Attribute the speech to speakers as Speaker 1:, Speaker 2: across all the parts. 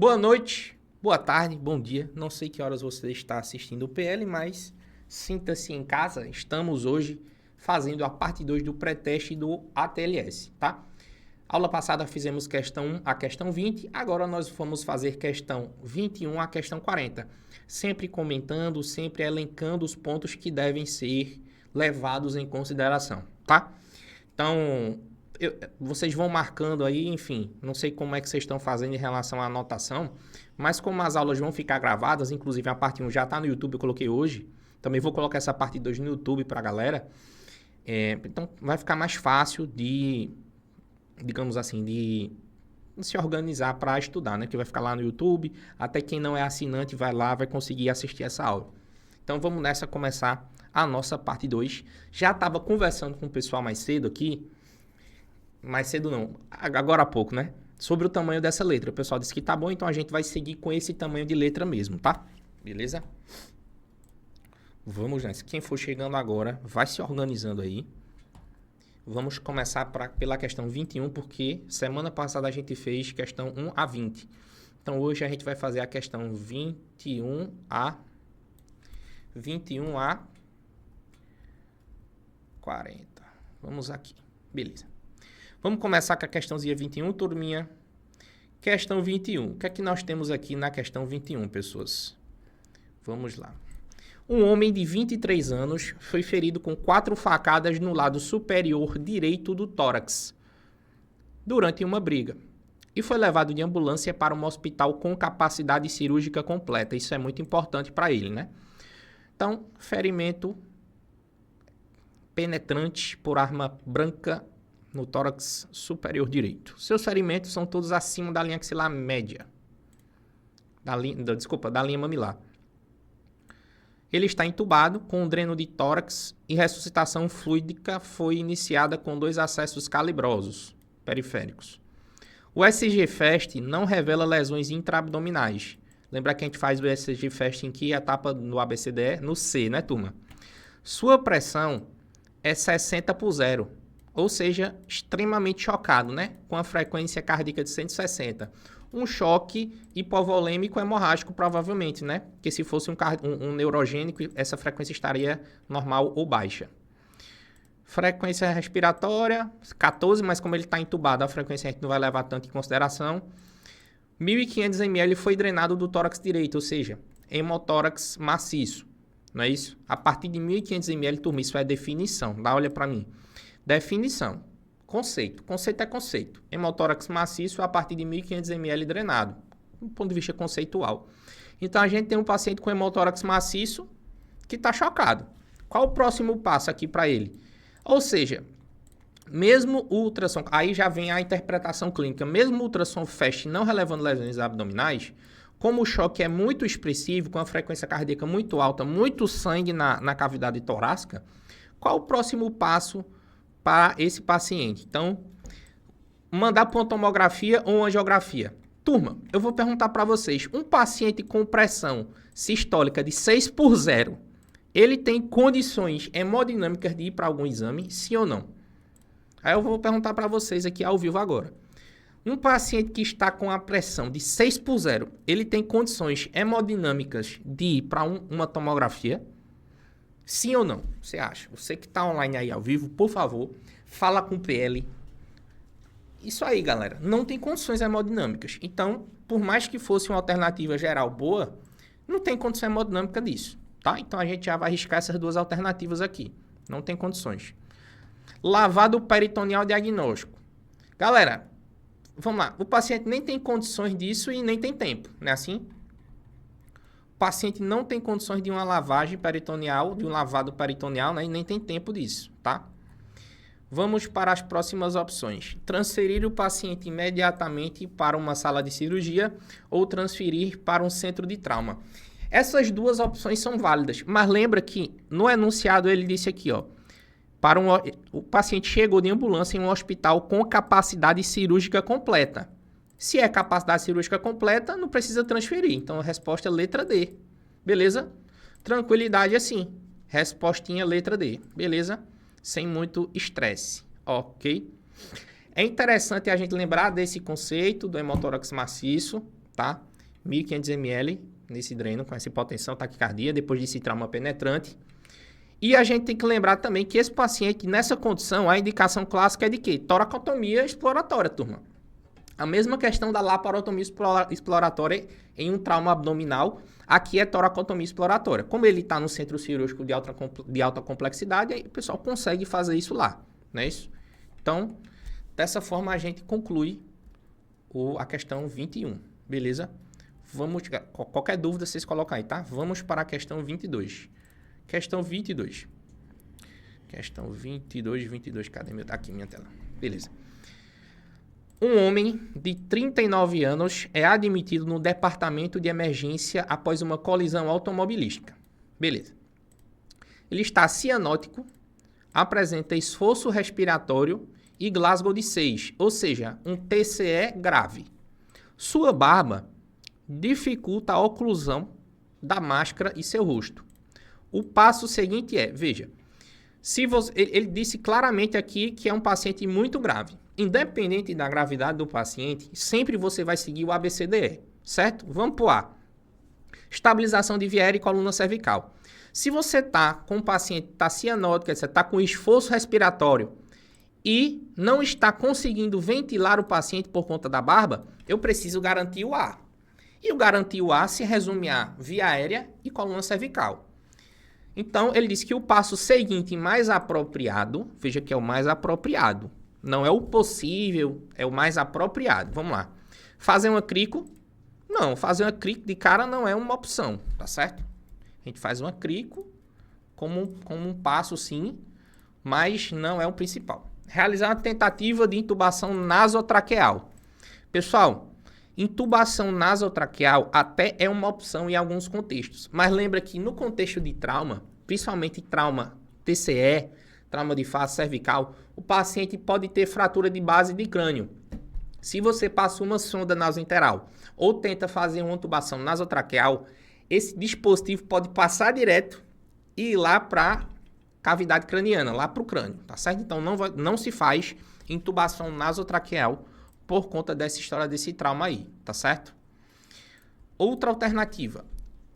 Speaker 1: Boa noite, boa tarde, bom dia. Não sei que horas você está assistindo o PL, mas sinta-se em casa. Estamos hoje fazendo a parte 2 do pré-teste do ATLS, tá? Aula passada fizemos questão 1 a questão 20, agora nós vamos fazer questão 21 a questão 40. Sempre comentando, sempre elencando os pontos que devem ser levados em consideração, tá? Então, vocês vão marcando aí, enfim, não sei como é que vocês estão fazendo em relação à anotação, mas como as aulas vão ficar gravadas, inclusive a parte 1 já está no YouTube, eu coloquei hoje, também vou colocar essa parte 2 no YouTube para a galera, então vai ficar mais fácil de, digamos assim, de se organizar para estudar, né? Que vai ficar lá no YouTube, até quem não é assinante vai lá, vai conseguir assistir essa aula. Então vamos nessa começar a nossa parte 2. Já estava conversando com o pessoal mais cedo aqui, mais cedo não, agora há pouco, né? Sobre o tamanho dessa letra. O pessoal disse que tá bom, então a gente vai seguir com esse tamanho de letra mesmo, tá? Beleza? Vamos nessa. Quem for chegando agora, vai se organizando aí. Vamos começar pela questão 21, porque semana passada a gente fez questão 1 a 20. Então hoje a gente vai fazer a questão 21 a 40. Vamos aqui. Beleza. Vamos começar com a questãozinha 21, turminha. Questão 21. O que é que nós temos aqui na questão 21, pessoas? Vamos lá. Um homem de 23 anos foi ferido com 4 facadas no lado superior direito do tórax durante uma briga e foi levado de ambulância para um hospital com capacidade cirúrgica completa. Isso é muito importante para ele, né? Então, ferimento penetrante por arma branca no tórax superior direito. Seus ferimentos são todos acima da linha axilar média. Da linha mamilar. Ele está entubado com um dreno de tórax e ressuscitação fluídica foi iniciada com 2 acessos calibrosos periféricos. O SG-FAST não revela lesões intraabdominais. Lembra que a gente faz o SG-FAST em que etapa no ABCDE? No C, né, turma? Sua pressão é 60/0, ou seja, extremamente chocado, né? Com a frequência cardíaca de 160. Um choque hipovolêmico hemorrágico, provavelmente, né? Porque se fosse um neurogênico, essa frequência estaria normal ou baixa. Frequência respiratória, 14, mas como ele está entubado, a frequência a gente não vai levar tanto em consideração. 1.500 ml foi drenado do tórax direito, ou seja, hemotórax maciço, não é isso? A partir de 1.500 ml, turma, isso é definição, dá olha para mim. Definição. Conceito. Conceito é conceito. Hemotórax maciço a partir de 1.500 ml drenado, do ponto de vista conceitual. Então, a gente tem um paciente com hemotórax maciço que está chocado. Qual o próximo passo aqui para ele? Ou seja, mesmo o ultrassom, aí já vem a interpretação clínica, mesmo o ultrassom FAST não relevando lesões abdominais, como o choque é muito expressivo, com a frequência cardíaca muito alta, muito sangue na cavidade torácica, qual o próximo passo para esse paciente? Então, mandar para uma tomografia ou uma angiografia. Turma, eu vou perguntar para vocês, um paciente com pressão sistólica de 6/0, ele tem condições hemodinâmicas de ir para algum exame, sim ou não? Aí eu vou perguntar para vocês aqui ao vivo agora. Um paciente que está com a pressão de 6/0, ele tem condições hemodinâmicas de ir para uma tomografia? Sim ou não? Você acha? Você que está online aí ao vivo, por favor, fala com o PL. Isso aí, galera. Não tem condições hemodinâmicas. Então, por mais que fosse uma alternativa geral boa, não tem condição hemodinâmica disso, tá? Então, a gente já vai arriscar essas duas alternativas aqui. Não tem condições. Lavado peritoneal diagnóstico. Galera, vamos lá. O paciente nem tem condições disso e nem tem tempo, não é assim? O paciente não tem condições de uma lavagem peritoneal, de um lavado peritoneal, né? E nem tem tempo disso, tá? Vamos para as próximas opções. Transferir o paciente imediatamente para uma sala de cirurgia ou transferir para um centro de trauma. Essas duas opções são válidas, mas lembra que no enunciado ele disse aqui, ó, o paciente chegou de ambulância em um hospital com capacidade cirúrgica completa. Se é capacidade cirúrgica completa, não precisa transferir. Então, a resposta é letra D. Beleza? Tranquilidade assim. Respostinha letra D. Beleza? Sem muito estresse. Ok? É interessante a gente lembrar desse conceito do hemotórax maciço, tá? 1.500 ml nesse dreno, com essa hipotensão, taquicardia, depois desse trauma penetrante. E a gente tem que lembrar também que esse paciente, nessa condição, a indicação clássica é de quê? Toracotomia exploratória, turma. A mesma questão da laparotomia exploratória em um trauma abdominal, aqui é toracotomia exploratória. Como ele está no centro cirúrgico de alta complexidade, aí o pessoal consegue fazer isso lá, não é isso? Então, dessa forma a gente conclui a questão 21, beleza? Qualquer dúvida vocês colocam aí, tá? Vamos para a questão 22. Questão 22. Questão 22, cadê meu? Tá aqui minha tela. Beleza. Um homem de 39 anos é admitido no departamento de emergência após uma colisão automobilística. Beleza. Ele está cianótico, apresenta esforço respiratório e Glasgow de 6, ou seja, um TCE grave. Sua barba dificulta a oclusão da máscara e seu rosto. O passo seguinte é, veja, ele disse claramente aqui que é um paciente muito grave. Independente da gravidade do paciente, sempre você vai seguir o ABCDE, certo? Vamos pro A. Estabilização de via aérea e coluna cervical. Se você está com um paciente tá cianótico, você está com esforço respiratório e não está conseguindo ventilar o paciente por conta da barba, eu preciso garantir o A. E o garantir o A se resume a via aérea e coluna cervical. Então, ele disse que o passo seguinte mais apropriado, veja que é o mais apropriado, não é o possível, é o mais apropriado. Vamos lá. Fazer uma crico? Não, fazer uma crico de cara não é uma opção, tá certo? A gente faz uma crico como um passo, sim, mas não é o principal. Realizar uma tentativa de intubação nasotraqueal. Pessoal, intubação nasotraqueal até é uma opção em alguns contextos, mas lembra que no contexto de trauma, principalmente trauma TCE, trauma de face cervical, o paciente pode ter fratura de base de crânio. Se você passa uma sonda nasointeral ou tenta fazer uma intubação nasotraqueal, esse dispositivo pode passar direto e ir lá para cavidade craniana, lá para o crânio, tá certo? Então não se faz intubação nasotraqueal por conta dessa história desse trauma aí, tá certo? Outra alternativa,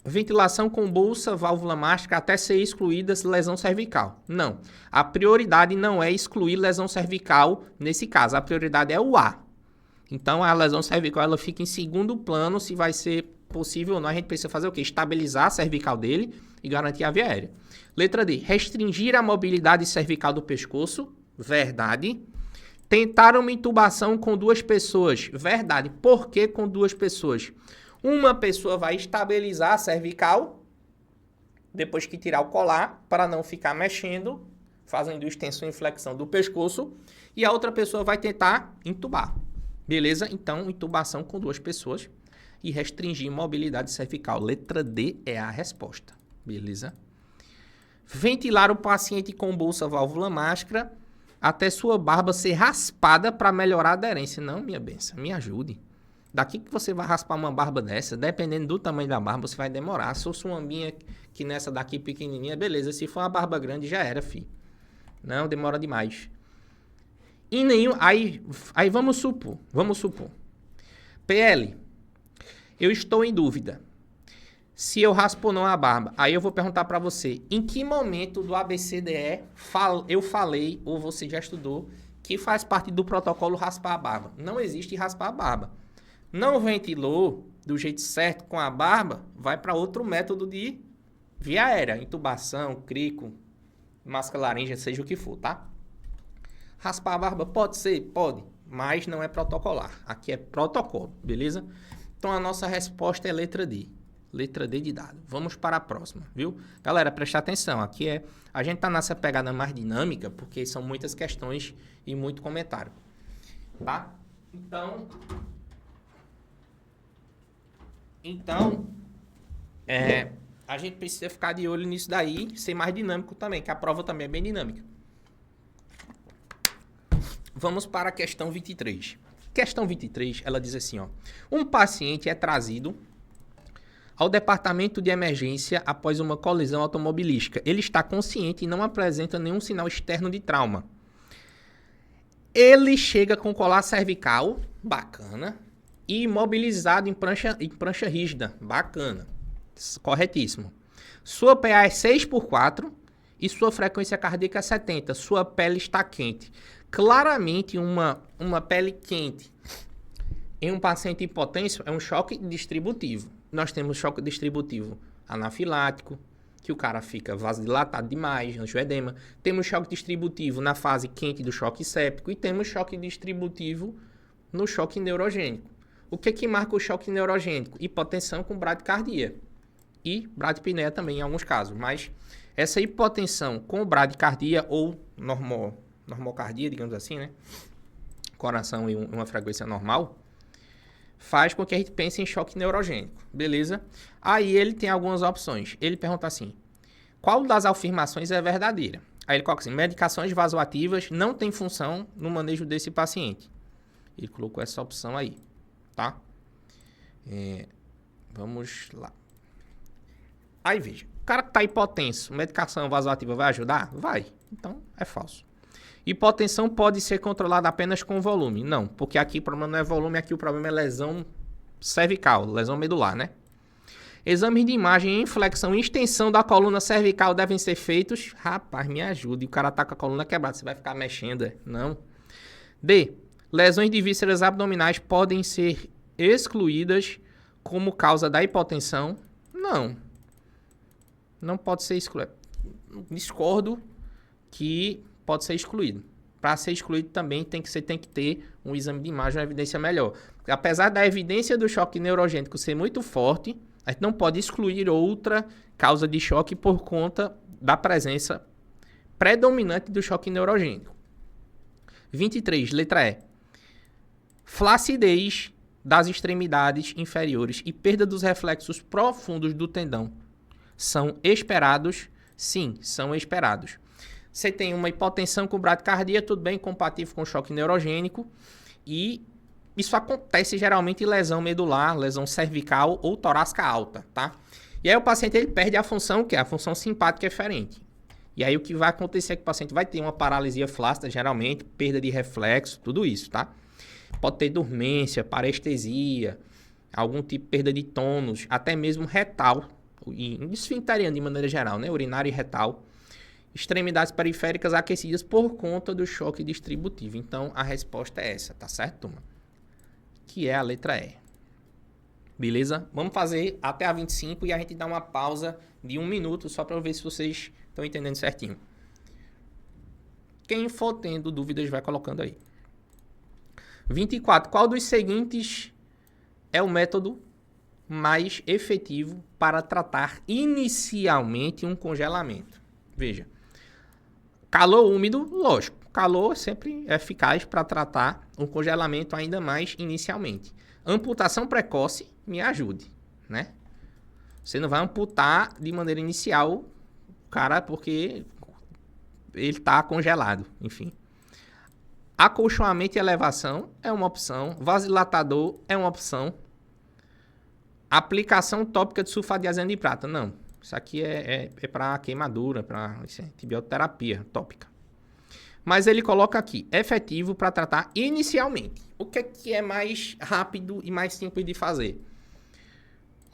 Speaker 1: ventilação com bolsa, válvula mágica até ser excluída lesão cervical. Não, a prioridade não é excluir lesão cervical nesse caso, a prioridade é o A. Então a lesão cervical ela fica em segundo plano, se vai ser possível ou não, a gente precisa fazer o quê? Estabilizar a cervical dele e garantir a via aérea. Letra D, restringir a mobilidade cervical do pescoço, verdade. Tentar uma intubação com 2 pessoas, verdade. Por que com 2 pessoas? Uma pessoa vai estabilizar a cervical, depois que tirar o colar, para não ficar mexendo, fazendo extensão e flexão do pescoço, e a outra pessoa vai tentar intubar. Beleza? Então, intubação com 2 pessoas e restringir mobilidade cervical. Letra D é a resposta. Beleza? Ventilar o paciente com bolsa, válvula máscara, até sua barba ser raspada para melhorar a aderência. Não, minha benção, me ajude. Daqui que você vai raspar uma barba dessa, dependendo do tamanho da barba, você vai demorar. Se fosse uma minha que nessa daqui pequenininha, beleza. Se for uma barba grande, já era, fi. Não, demora demais. E nenhum... Aí vamos supor. PL, eu estou em dúvida se eu raspo ou não a barba. Aí eu vou perguntar para você, em que momento do ABCDE eu falei, ou você já estudou, que faz parte do protocolo raspar a barba? Não existe raspar a barba. Não ventilou do jeito certo com a barba, vai para outro método de via aérea, intubação, crico, máscara laríngea, seja o que for, tá? Raspar a barba pode ser? Pode, mas não é protocolar. Aqui é protocolo, beleza? Então a nossa resposta é letra D. Letra D de dado. Vamos para a próxima, viu? Galera, presta atenção. Aqui a gente tá nessa pegada mais dinâmica, porque são muitas questões e muito comentário. Tá? Então, a gente precisa ficar de olho nisso daí, ser mais dinâmico também, que a prova também é bem dinâmica. Vamos para a questão 23. Questão 23, ela diz assim, ó. Um paciente é trazido ao departamento de emergência após uma colisão automobilística. Ele está consciente e não apresenta nenhum sinal externo de trauma. Ele chega com colar cervical, bacana, e imobilizado em prancha rígida. Bacana. Corretíssimo. Sua PA é 6/4 e sua frequência cardíaca é 70. Sua pele está quente. Claramente, uma pele quente em um paciente hipotenso é um choque distributivo. Nós temos choque distributivo anafilático, que o cara fica vasodilatado demais, angioedema. Temos choque distributivo na fase quente do choque séptico e temos choque distributivo no choque neurogênico. O que marca o choque neurogênico? Hipotensão com bradicardia e bradipneia também em alguns casos. Mas essa hipotensão com bradicardia ou normocardia, digamos assim, né? Coração em uma frequência normal, faz com que a gente pense em choque neurogênico, beleza? Aí ele tem algumas opções. Ele pergunta assim, qual das afirmações é verdadeira? Aí ele coloca assim, medicações vasoativas não têm função no manejo desse paciente. Ele colocou essa opção aí, tá? Vamos lá. Aí veja, o cara que está hipotenso, medicação vasoativa vai ajudar? Vai. Então, é falso. Hipotensão pode ser controlada apenas com volume? Não, porque aqui o problema não é volume, aqui o problema é lesão cervical, lesão medular, né? Exames de imagem em flexão e extensão da coluna cervical devem ser feitos? Rapaz, me ajude, o cara tá com a coluna quebrada, você vai ficar mexendo? Não. D. Lesões de vísceras abdominais podem ser excluídas como causa da hipotensão? Não. Não pode ser excluído. Discordo que pode ser excluído. Para ser excluído também tem que ter um exame de imagem, uma evidência melhor. Apesar da evidência do choque neurogênico ser muito forte, a gente não pode excluir outra causa de choque por conta da presença predominante do choque neurogênico. 23, letra E. Flacidez das extremidades inferiores e perda dos reflexos profundos do tendão são esperados? Sim, são esperados. Você tem uma hipotensão com bradicardia, tudo bem, compatível com choque neurogênico. E isso acontece geralmente em lesão medular, lesão cervical ou torácica alta, tá? E aí o paciente ele perde a função, que é a função simpática eferente. E aí o que vai acontecer é que o paciente vai ter uma paralisia flácida, geralmente, perda de reflexo, tudo isso, tá? Pode ter dormência, parestesia, algum tipo de perda de tônus, até mesmo retal, e esfincteriano de maneira geral, né? Urinário e retal. Extremidades periféricas aquecidas por conta do choque distributivo. Então, a resposta é essa, tá certo, turma? Que é a letra E. Beleza? Vamos fazer até a 25 e a gente dá uma pausa de 1 minuto só para ver se vocês estão entendendo certinho. Quem for tendo dúvidas vai colocando aí. 24. Qual dos seguintes é o método mais efetivo para tratar inicialmente um congelamento? Veja. Calor úmido, lógico. Calor é sempre eficaz para tratar um congelamento ainda mais inicialmente. Amputação precoce, me ajude, né? Você não vai amputar de maneira inicial o cara porque ele está congelado, enfim. Acolchoamento e elevação é uma opção. Vasodilatador é uma opção. Aplicação tópica de sulfadiazina de prata, não. Isso aqui é para queimadura, para antibioterapia tópica. Mas ele coloca aqui, efetivo para tratar inicialmente. O que é mais rápido e mais simples de fazer?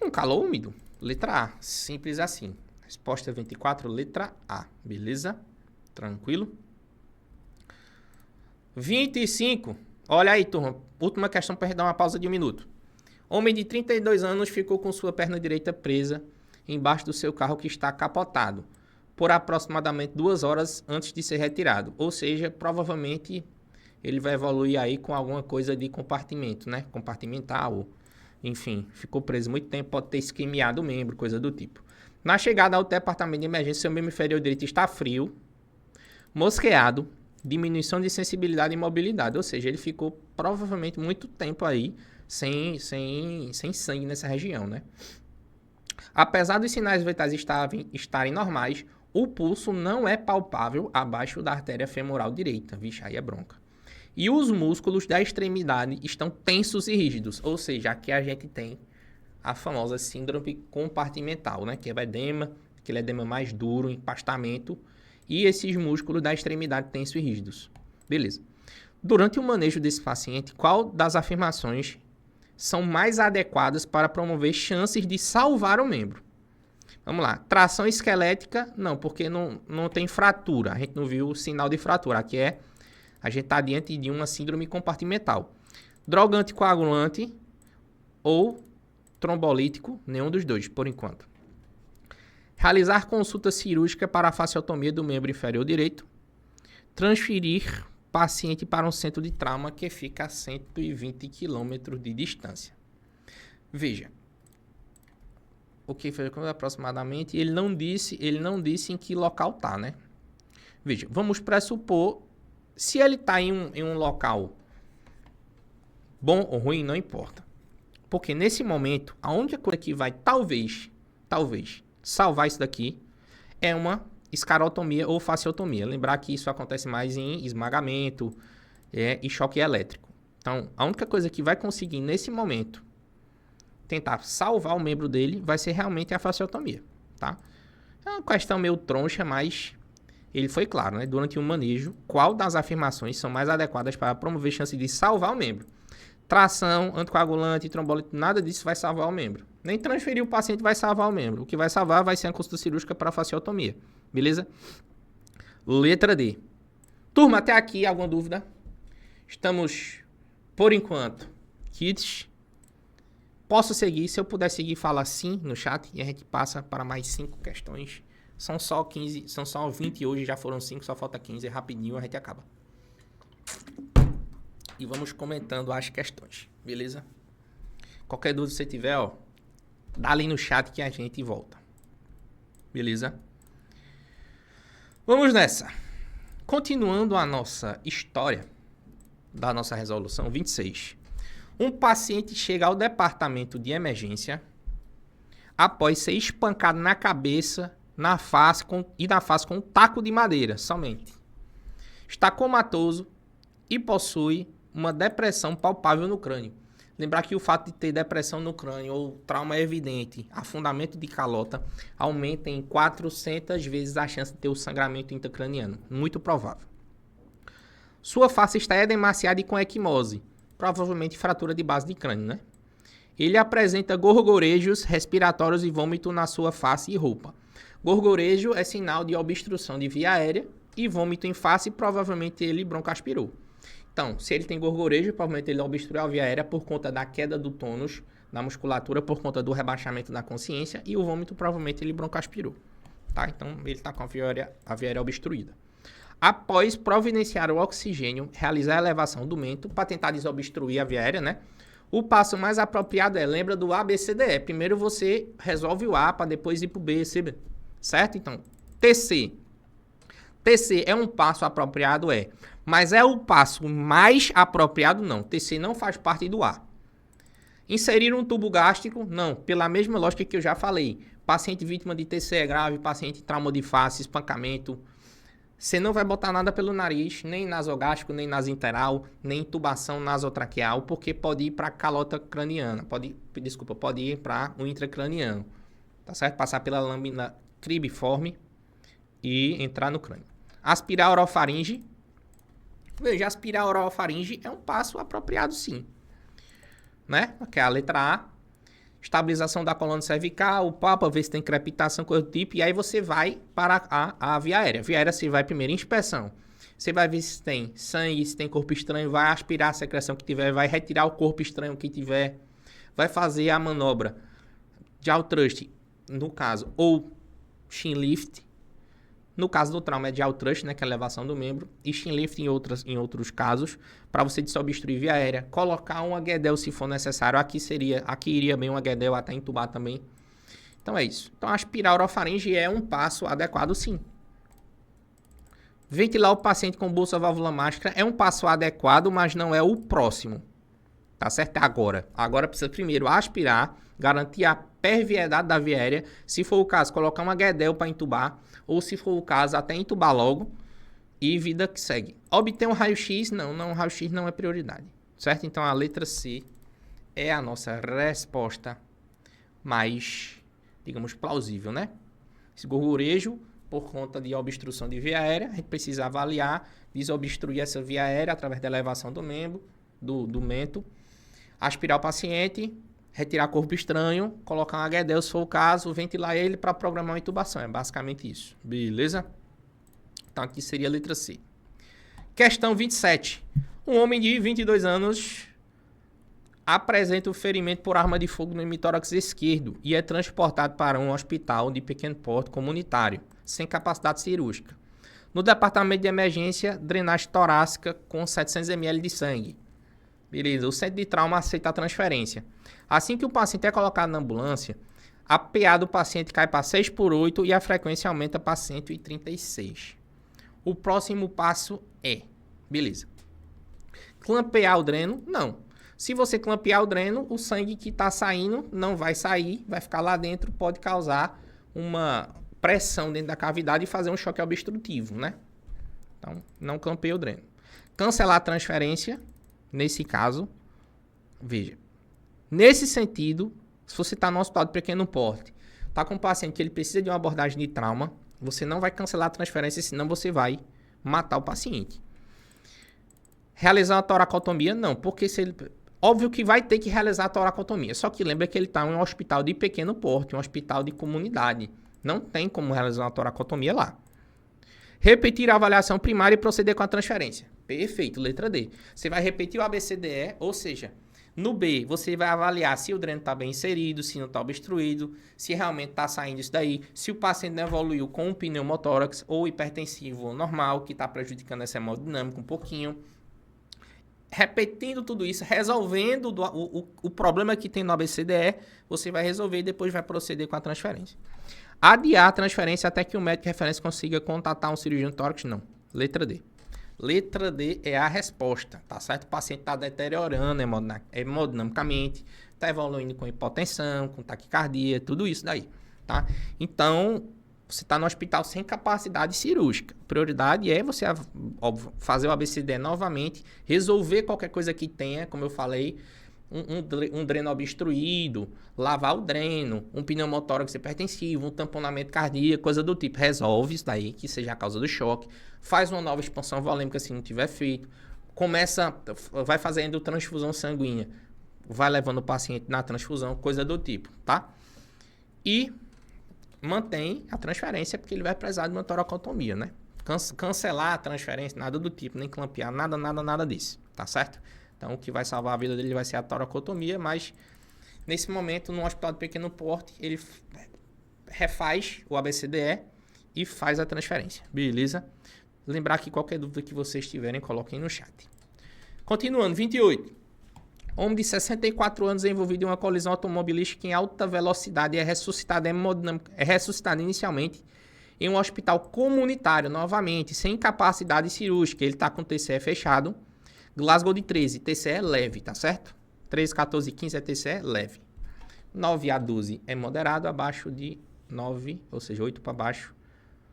Speaker 1: Um calor úmido, letra A, simples assim. Resposta 24, letra A, beleza? Tranquilo? 25, olha aí, turma, última questão para dar uma pausa de 1 minuto. Homem de 32 anos ficou com sua perna direita presa embaixo do seu carro que está capotado por aproximadamente 2 horas antes de ser retirado. Ou seja, provavelmente ele vai evoluir aí com alguma coisa de compartimento, né? Compartimental, enfim, ficou preso muito tempo, pode ter isquemiado o membro, coisa do tipo. Na chegada ao departamento de emergência, seu membro inferior direito está frio, mosqueado, diminuição de sensibilidade e mobilidade. Ou seja, ele ficou provavelmente muito tempo aí sem sangue nessa região, né? Apesar dos sinais vitais estarem normais, o pulso não é palpável abaixo da artéria femoral direita. Vixe, aí é bronca. E os músculos da extremidade estão tensos e rígidos. Ou seja, aqui a gente tem a famosa síndrome compartimental, né? Que é o edema, aquele edema mais duro, empastamento. E esses músculos da extremidade tensos e rígidos. Beleza. Durante o manejo desse paciente, qual das afirmações são mais adequadas para promover chances de salvar o membro. Vamos lá. Tração esquelética, não, porque não tem fratura. A gente não viu o sinal de fratura. Aqui a gente está diante de uma síndrome compartimental. Droga anticoagulante ou trombolítico, nenhum dos dois, por enquanto. Realizar consulta cirúrgica para a fasciotomia do membro inferior direito. Transferir paciente para um centro de trauma que fica a 120 km de distância. Veja, o que foi aproximadamente, ele não disse em que local tá, né? Veja, vamos pressupor, se ele tá em um local bom ou ruim, não importa. Porque nesse momento, a única coisa que vai talvez salvar isso daqui é uma escarotomia ou fasciotomia. Lembrar que isso acontece mais em esmagamento e choque elétrico. Então, a única coisa que vai conseguir nesse momento tentar salvar o membro dele vai ser realmente a fasciotomia, tá? É uma questão meio troncha, mas ele foi claro, né? Durante o manejo, qual das afirmações são mais adequadas para promover chance de salvar o membro? Tração, anticoagulante, trombolítico, nada disso vai salvar o membro. Nem transferir o paciente vai salvar o membro. O que vai salvar vai ser a consulta cirúrgica para a fasciotomia. Beleza? Letra D. Turma, até aqui, alguma dúvida? Estamos, por enquanto, kits. Posso seguir? Se eu puder seguir, fala sim no chat e a gente passa para mais 5 questões. São só 15, são só 20 hoje, já foram 5, só falta 15. Rapidinho a gente acaba. E vamos comentando as questões, beleza? Qualquer dúvida que você tiver, ó, dá ali no chat que a gente volta. Beleza? Vamos nessa. Continuando a nossa história da nossa resolução 26. Um paciente chega ao departamento de emergência após ser espancado na cabeça, na face com um taco de madeira somente. Está comatoso e possui uma depressão palpável no crânio. Lembrar que o fato de ter depressão no crânio ou trauma evidente, afundamento de calota, aumenta em 400 vezes a chance de ter o sangramento intracraniano. Muito provável. Sua face está edemaciada e com equimose. Provavelmente fratura de base de crânio, né? Ele apresenta gorgorejos respiratórios e vômito na sua face e roupa. Gorgorejo é sinal de obstrução de via aérea e vômito em face, provavelmente ele broncoaspirou. Então, se ele tem gorgorejo, provavelmente ele obstruiu a via aérea por conta da queda do tônus na musculatura, por conta do rebaixamento da consciência, e o vômito, provavelmente ele broncoaspirou. Tá? Então, ele está com a via aérea obstruída. Após providenciar o oxigênio, realizar a elevação do mento para tentar desobstruir a via aérea, né? O passo mais apropriado lembra do ABCDE. Primeiro você resolve o A para depois ir para o B, C, certo? Então, TC. TC é um passo apropriado, mas é o passo mais apropriado, não. TC não faz parte do A. Inserir um tubo gástrico, não. Pela mesma lógica que eu já falei. Paciente vítima de TC é grave, paciente trauma de face, espancamento. Você não vai botar nada pelo nariz, nem nasogástrico, nem nasinteral, nem intubação nasotraqueal, porque pode ir para a calota craniana. Pode ir para o intracraniano. Tá certo? Passar pela lâmina cribiforme e entrar no crânio. Aspirar orofaringe. Veja, aspirar orofaringe é um passo apropriado, sim. Né? Que é a letra A. Estabilização da coluna cervical, o papo, ver se tem crepitação, coisa do tipo. E aí você vai para a via aérea. A via aérea você vai primeiro em inspeção. Você vai ver se tem sangue, se tem corpo estranho, vai aspirar a secreção que tiver, vai retirar o corpo estranho que tiver. Vai fazer a manobra de jaw thrust, no caso, ou chin lift. No caso do trauma é jaw thrust, né, que é a elevação do membro, e chin lift em outros casos, para você desobstruir via aérea. Colocar um Guedel se for necessário. Aqui iria bem um Guedel, até entubar também. Então é isso. Então aspirar orofaringe é um passo adequado, sim. Ventilar o paciente com bolsa válvula máscara é um passo adequado, mas não é o próximo. Tá certo? Agora. Agora precisa primeiro aspirar, garantir a perviedade da via aérea. Se for o caso, colocar uma Guedel para entubar. Ou se for o caso, até entubar logo. E vida que segue. Obter um raio-x? Não, raio-x não é prioridade. Certo? Então a letra C é a nossa resposta mais, digamos, plausível, né? Esse gorgorejo, por conta de obstrução de via aérea, a gente precisa avaliar, desobstruir essa via aérea através da elevação do membro, do mento. Aspirar o paciente, retirar corpo estranho, colocar um HDL se for o caso, ventilar ele para programar uma intubação. É basicamente isso. Beleza? Então aqui seria a letra C. Questão 27. Um homem de 22 anos apresenta o ferimento por arma de fogo no hemitórax esquerdo e é transportado para um hospital de pequeno porte comunitário, sem capacidade cirúrgica. No departamento de emergência, drenagem torácica com 700 ml de sangue. Beleza, o centro de trauma aceita a transferência. Assim que o paciente é colocado na ambulância, a PA do paciente cai para 6/8 e a frequência aumenta para 136. O próximo passo é, beleza, clampear o dreno? Não. Se você clampear o dreno, o sangue que está saindo não vai sair, vai ficar lá dentro, pode causar uma pressão dentro da cavidade e fazer um choque obstrutivo, né? Então, não clampeia o dreno. Cancelar a transferência, nesse caso, veja, nesse sentido, se você está no hospital de pequeno porte, está com um paciente que ele precisa de uma abordagem de trauma, você não vai cancelar a transferência, senão você vai matar o paciente. Realizar uma toracotomia? Não, porque se ele... Óbvio que vai ter que realizar a toracotomia, só que lembra que ele está em um hospital de pequeno porte, um hospital de comunidade. Não tem como realizar uma toracotomia lá. Repetir a avaliação primária e proceder com a transferência. Perfeito, letra D. Você vai repetir o ABCDE, ou seja, no B, você vai avaliar se o dreno está bem inserido, se não está obstruído, se realmente está saindo isso daí, se o paciente não evoluiu com um pneumotórax ou hipertensivo normal, que está prejudicando essa hemodinâmica um pouquinho. Repetindo tudo isso, resolvendo o problema que tem no ABCDE, você vai resolver e depois vai proceder com a transferência. Adiar a transferência até que o médico de referência consiga contatar um cirurgião tórax? Não. Letra D. Letra D é a resposta, tá certo? O paciente está deteriorando hemodinamicamente, está evoluindo com hipotensão, com taquicardia, tudo isso daí, tá? Então, você está no hospital sem capacidade cirúrgica. A prioridade é você, óbvio, fazer o ABCDE novamente, resolver qualquer coisa que tenha, como eu falei, um dreno obstruído, lavar o dreno, um pneumotórax hipertensivo, um tamponamento cardíaco, coisa do tipo. Resolve isso daí, que seja a causa do choque. Faz uma nova expansão volêmica se não tiver feito. Vai fazendo transfusão sanguínea. Vai levando o paciente na transfusão, coisa do tipo, tá? E mantém a transferência, porque ele vai precisar de uma toracotomia, né? Cancelar a transferência, nada do tipo, nem clampear, nada disso, tá certo? Então, o que vai salvar a vida dele vai ser a toracotomia, mas nesse momento, no hospital de pequeno porte, ele refaz o ABCDE e faz a transferência, beleza? Lembrar que qualquer dúvida que vocês tiverem, coloquem no chat. Continuando, 28. Homem de 64 anos é envolvido em uma colisão automobilística em alta velocidade e é ressuscitado inicialmente em um hospital comunitário, novamente, sem capacidade cirúrgica. Ele está com TCE fechado. Glasgow de 13, TCE leve, tá certo? 13, 14 e 15 é TCE leve. 9 a 12 é moderado, abaixo de 9, ou seja, 8 para baixo,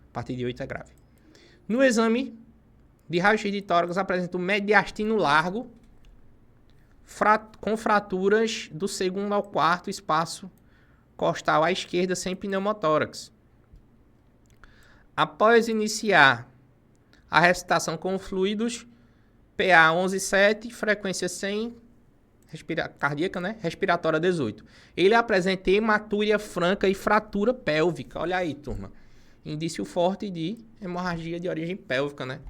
Speaker 1: a partir de 8 é grave. No exame de raio-x de tórax, apresenta um mediastino largo, com fraturas do segundo ao quarto espaço costal à esquerda, sem pneumotórax. Após iniciar a ressuscitação com fluidos, PA 11,7, frequência 100, cardíaca, né? Respiratória 18. Ele apresenta hematúria franca e fratura pélvica. Olha aí, turma. Indício forte de hemorragia de origem pélvica, né?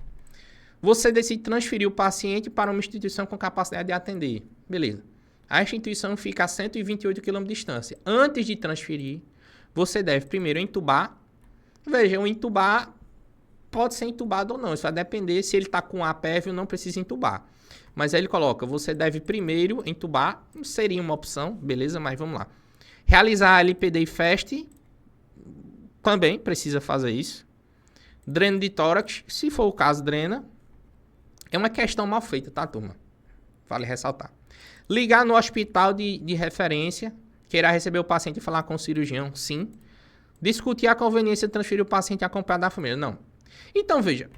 Speaker 1: Você decide transferir o paciente para uma instituição com capacidade de atender. Beleza. A instituição fica a 128 km de distância. Antes de transferir, você deve primeiro entubar. Veja, o entubar pode ser entubado ou não. Isso vai depender se ele está com APEV ou não precisa entubar. Mas aí ele coloca, você deve primeiro entubar. Seria uma opção, beleza? Mas vamos lá. Realizar a LPD e FAST. Também precisa fazer isso. Dreno de tórax. Se for o caso, drena. É uma questão mal feita, tá, turma? Vale ressaltar. Ligar no hospital de referência. Queira receber o paciente e falar com o cirurgião. Sim. Discutir a conveniência de transferir o paciente acompanhado da família. Não. Então, veja.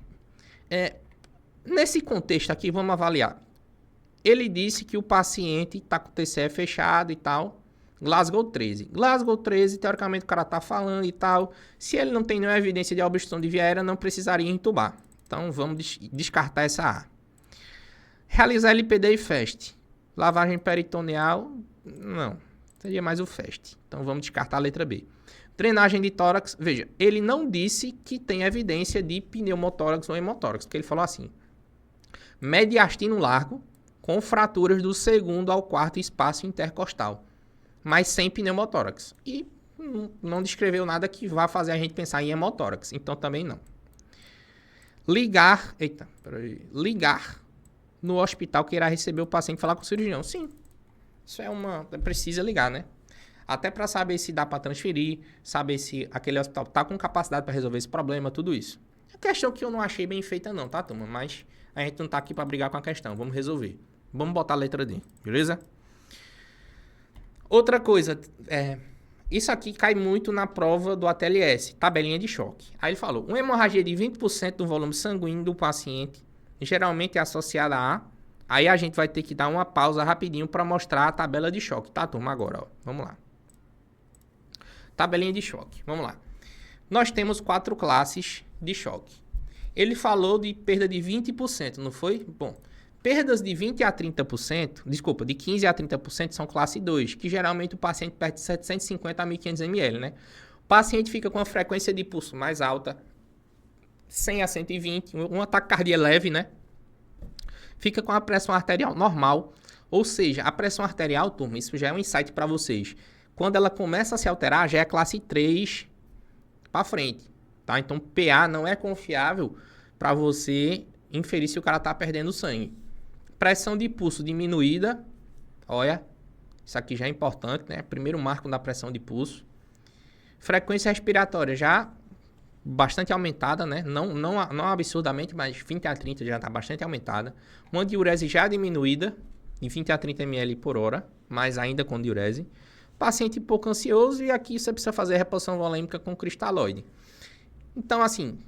Speaker 1: Nesse contexto aqui, vamos avaliar. Ele disse que o paciente está com o TCE fechado e tal. Glasgow 13. Glasgow 13, teoricamente, o cara está falando e tal. Se ele não tem nenhuma evidência de obstrução de via aérea, não precisaria entubar. Então, vamos descartar essa A. Realizar LPD e FAST. Lavagem peritoneal, não. Seria mais o FAST. Então, vamos descartar a letra B. Drenagem de tórax, veja, ele não disse que tem evidência de pneumotórax ou hemotórax, porque ele falou assim, mediastino largo com fraturas do segundo ao quarto espaço intercostal, mas sem pneumotórax. E não descreveu nada que vá fazer a gente pensar em hemotórax, então também não. Ligar no hospital que irá receber o paciente e falar com o cirurgião. Sim, isso precisa ligar, né? Até para saber se dá para transferir, saber se aquele hospital está com capacidade para resolver esse problema, tudo isso. É questão que eu não achei bem feita não, tá, turma? Mas a gente não tá aqui para brigar com a questão, vamos resolver. Vamos botar a letra D, beleza? Outra coisa, isso aqui cai muito na prova do ATLS, tabelinha de choque. Aí ele falou, uma hemorragia de 20% do volume sanguíneo do paciente, geralmente é associada a... Aí a gente vai ter que dar uma pausa rapidinho para mostrar a tabela de choque, tá, turma? Agora, ó, vamos lá. Tabelinha de choque, vamos lá. Nós temos 4 classes de choque. Ele falou de perda de 20%, não foi? Bom, perdas de 20% a 30%, desculpa, de 15% a 30% são classe 2, que geralmente o paciente perde de 750 a 1500 ml, né? O paciente fica com a frequência de pulso mais alta, 100 a 120, um ataque cardíaco leve, né? Fica com a pressão arterial normal, ou seja, a pressão arterial, turma, isso já é um insight para vocês. Quando ela começa a se alterar, já é classe 3 para frente, tá? Então, PA não é confiável para você inferir se o cara tá perdendo sangue. Pressão de pulso diminuída, olha, isso aqui já é importante, né? Primeiro marco da pressão de pulso. Frequência respiratória já bastante aumentada, né? Não absurdamente, mas 20 a 30 já está bastante aumentada. Uma diurese já diminuída, de 20 a 30 ml por hora, mas ainda com diurese. Paciente pouco ansioso e aqui você precisa fazer reposição volêmica com cristalóide. Então, assim,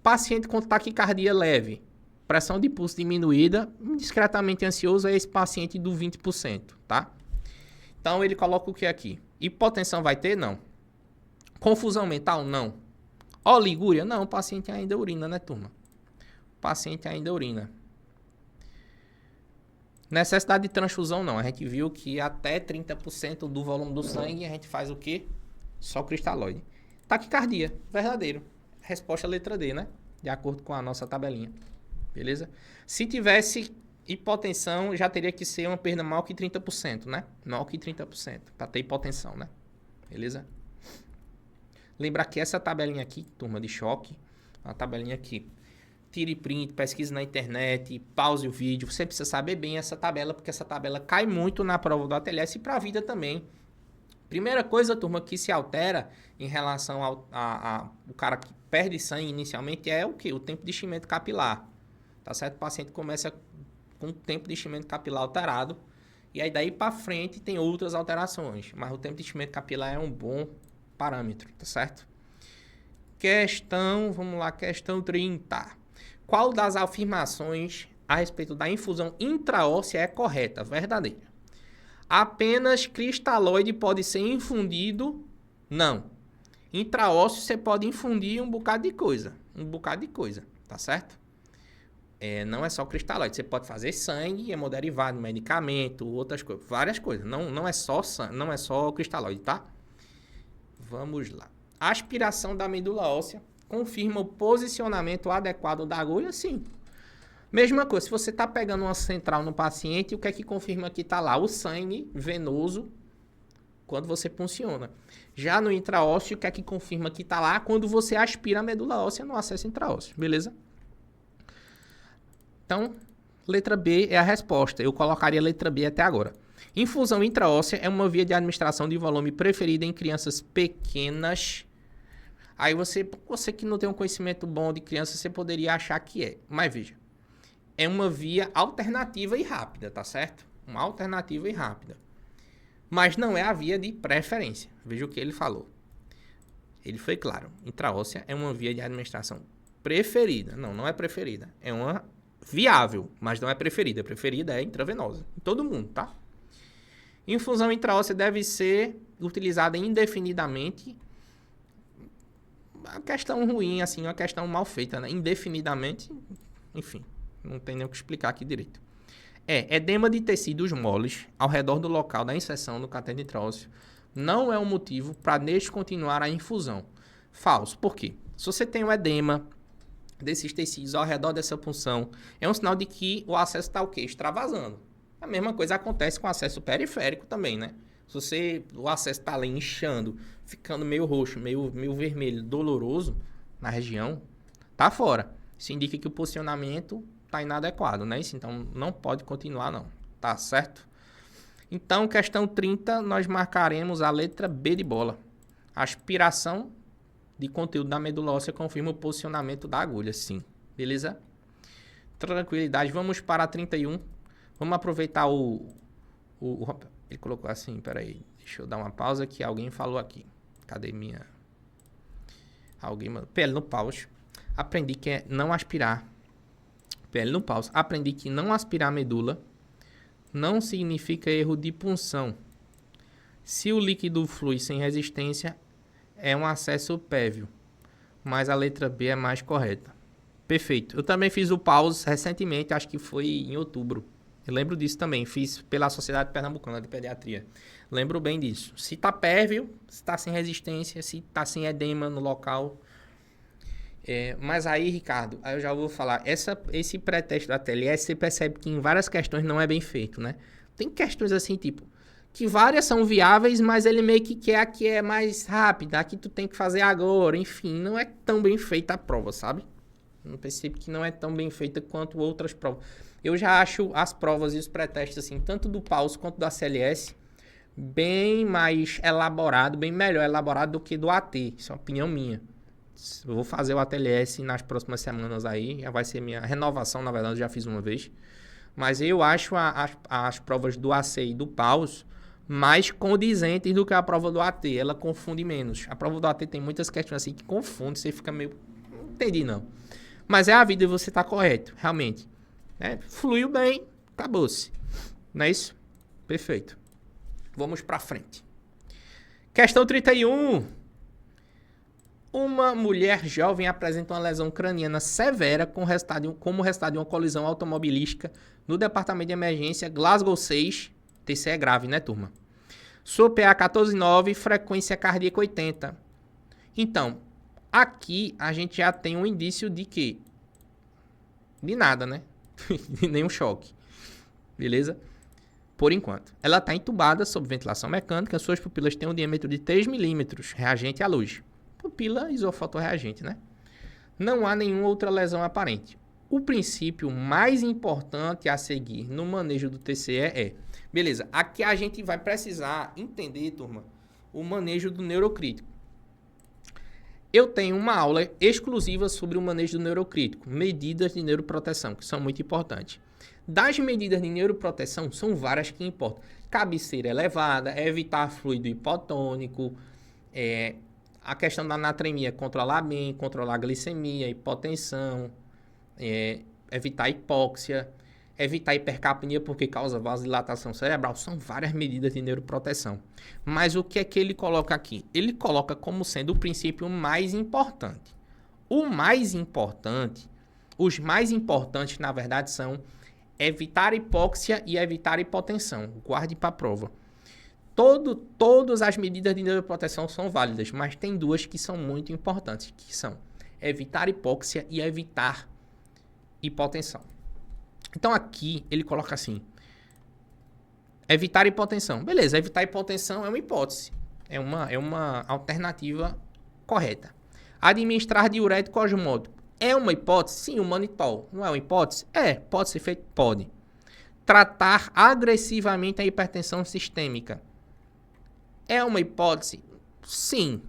Speaker 1: paciente com taquicardia leve, pressão de pulso diminuída, discretamente ansioso é esse paciente do 20%, tá? Então, ele coloca o que aqui? Hipotensão vai ter? Não. Confusão mental? Não. Oligúria? Não, o paciente ainda urina, né, turma? O paciente ainda urina. Necessidade de transfusão, não. A gente viu que até 30% do volume do sangue a gente faz o quê? Só cristalóide. Taquicardia, verdadeiro. Resposta letra D, né? De acordo com a nossa tabelinha. Beleza? Se tivesse hipotensão, já teria que ser uma perda maior que 30%, né? Maior que 30%, para ter hipotensão, né? Beleza? Lembra que essa tabelinha aqui, turma de choque, uma tabelinha aqui. Tire print, pesquise na internet, pause o vídeo. Você precisa saber bem essa tabela, porque essa tabela cai muito na prova do ATLS e para a vida também. Primeira coisa, turma, que se altera em relação ao o cara que perde sangue inicialmente é o quê? O tempo de enchimento capilar. Tá certo? O paciente começa com o tempo de enchimento capilar alterado. E aí daí para frente tem outras alterações. Mas o tempo de enchimento capilar é um bom parâmetro, tá certo? Vamos lá, questão 30. Qual das afirmações a respeito da infusão intraóssea é correta? Verdadeira. Apenas cristalóide pode ser infundido? Não. Intraósseo você pode infundir um bocado de coisa. Tá certo? Não é só cristalóide. Você pode fazer sangue, hemoderivado, medicamento, outras coisas. Várias coisas. Não é só sangue, não é só cristalóide, tá? Vamos lá. A aspiração da medula óssea confirma o posicionamento adequado da agulha? Sim. Mesma coisa, se você está pegando uma central no paciente, o que é que confirma que está lá? O sangue venoso, quando você funciona. Já no intraósseo, o que é que confirma que está lá? Quando você aspira a medula óssea no acesso intraósseo, beleza? Então, letra B é a resposta. Eu colocaria a letra B até agora. Infusão intraóssea é uma via de administração de volume preferida em crianças pequenas. Aí você que não tem um conhecimento bom de criança, você poderia achar que é. Mas veja, é uma via alternativa e rápida, tá certo? Uma alternativa e rápida. Mas não é a via de preferência. Veja o que ele falou. Ele foi claro. Intraóssea é uma via de administração preferida. Não é preferida. É uma viável, mas não é preferida. Preferida é intravenosa. Em todo mundo, tá? Infusão intraóssea deve ser utilizada indefinidamente. Uma questão ruim, assim, uma questão mal feita, né? Indefinidamente, enfim, não tem nem o que explicar aqui direito. é edema de tecidos moles ao redor do local da inserção do cateter de trócio. Não é um motivo para descontinuar a infusão. Falso. Por quê? Se você tem um edema desses tecidos ao redor dessa punção, é um sinal de que o acesso está o quê? Extravasando. A mesma coisa acontece com o acesso periférico também, né? Se o acesso está ali inchando, ficando meio roxo, meio vermelho, doloroso na região, tá fora. Isso indica que o posicionamento está inadequado, né? Isso, então, não pode continuar, não. Tá certo? Então, questão 30, nós marcaremos a letra B de bola. Aspiração de conteúdo da medula óssea confirma o posicionamento da agulha, sim. Beleza? Tranquilidade. Vamos para a 31. Vamos aproveitar ele colocou assim, peraí. Deixa eu dar uma pausa que alguém falou aqui. Cadê minha... PL no pause. Aprendi que é não aspirar. PL no pause. Aprendi que não aspirar a medula não significa erro de punção. Se o líquido flui sem resistência, é um acesso pévio. Mas a letra B é mais correta. Perfeito. Eu também fiz o pause recentemente, acho que foi em outubro. Eu lembro disso também. Fiz pela Sociedade Pernambucana de Pediatria. Lembro bem disso. Se está pérvio, se está sem resistência, se está sem edema no local. Mas aí, Ricardo, aí eu já vou falar. Esse pré-teste da TLS, você percebe que em várias questões não é bem feito, né? Tem questões assim, tipo, que várias são viáveis, mas ele meio que quer a que é mais rápida, a que tu tem que fazer agora. Enfim, não é tão bem feita a prova, sabe? Eu percebo que não é tão bem feita quanto outras provas. Eu já acho as provas e os pré-testes, assim, tanto do PAUS quanto da CLS, bem mais elaborado, bem melhor elaborado do que do AT. Isso é uma opinião minha. Eu vou fazer o ATLS nas próximas semanas aí. Vai ser minha renovação, na verdade, eu já fiz uma vez. Mas eu acho as provas do AC e do PAUS mais condizentes do que a prova do AT. Ela confunde menos. A prova do AT tem muitas questões assim que confundem. Você fica meio... Não entendi, não. Mas é a vida e você está correto, realmente. Fluiu bem, acabou-se. Não é isso? Perfeito. Vamos para frente. Questão 31. Uma mulher jovem apresenta uma lesão craniana severa como resultado de uma colisão automobilística no departamento de emergência Glasgow 6. TC é grave, né, turma? Sua PA 14,9, frequência cardíaca 80. Então, aqui a gente já tem um indício de que... De nada, né? De nenhum choque. Beleza? Por enquanto. Ela está entubada sob ventilação mecânica. Suas pupilas têm um diâmetro de 3 milímetros, reagente à luz. Pupila isofotorreagente, né? Não há nenhuma outra lesão aparente. O princípio mais importante a seguir no manejo do TCE é... Beleza, aqui a gente vai precisar entender, turma, o manejo do neurocrítico. Eu tenho uma aula exclusiva sobre o manejo do neurocrítico, medidas de neuroproteção, que são muito importantes. Das medidas de neuroproteção, são várias que importam. Cabeceira elevada, evitar fluido hipotônico, a questão da natremia, controlar bem, controlar a glicemia, hipotensão, evitar hipóxia, evitar hipercapnia porque causa vasodilatação cerebral. São várias medidas de neuroproteção. Mas o que é que ele coloca aqui? Ele coloca como sendo o princípio mais importante. O mais importante, os mais importantes, na verdade, são evitar hipóxia e evitar hipotensão. Guarde para a prova. Todas as medidas de neuroproteção são válidas, mas tem duas que são muito importantes, que são evitar hipóxia e evitar hipotensão. Então aqui ele coloca assim, evitar hipotensão. Beleza, evitar hipotensão é uma hipótese, é uma alternativa correta. Administrar diurético osmótico é uma hipótese? Sim, o manitol. Não é uma hipótese? Pode ser feito? Pode. Tratar agressivamente a hipertensão sistêmica é uma hipótese? Sim.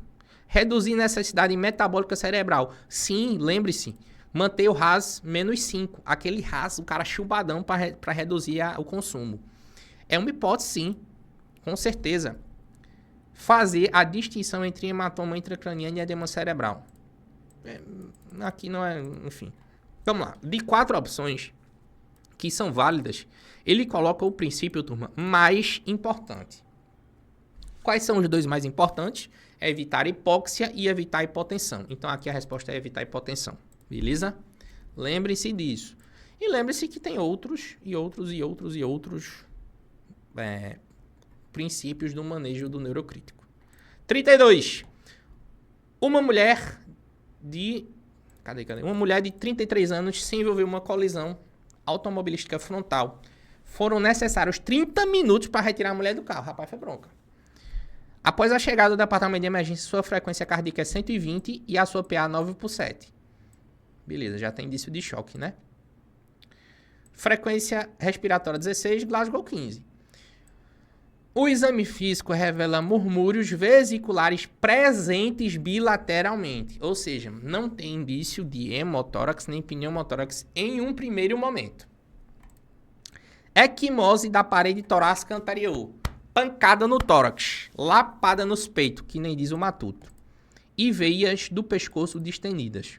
Speaker 1: Reduzir necessidade metabólica cerebral? Sim, lembre-se. Manter o RAS menos 5. Aquele RAS, o cara chubadão para reduzir o consumo. É uma hipótese, sim. Com certeza. Fazer a distinção entre hematoma intracraniano e edema cerebral. Aqui não é... Enfim. Vamos lá. De 4 opções que são válidas, ele coloca o princípio, turma, mais importante. Quais são os dois mais importantes? É evitar hipóxia e evitar hipotensão. Então, aqui a resposta é evitar hipotensão. Beleza? Lembrem-se disso. E lembre-se que tem outros princípios do manejo do neurocrítico. 32. Uma mulher de 33 anos se envolveu em uma colisão automobilística frontal. Foram necessários 30 minutos para retirar a mulher do carro. Rapaz, foi bronca. Após a chegada do departamento de emergência, sua frequência cardíaca é 120 e a sua PA 9/7. Beleza, já tem indício de choque, né? Frequência respiratória 16, Glasgow 15. O exame físico revela murmúrios vesiculares presentes bilateralmente, ou seja, não tem indício de hemotórax nem pneumotórax em um primeiro momento. Equimose da parede torácica anterior, pancada no tórax, lapada nos peitos, que nem diz o matuto, e veias do pescoço distendidas.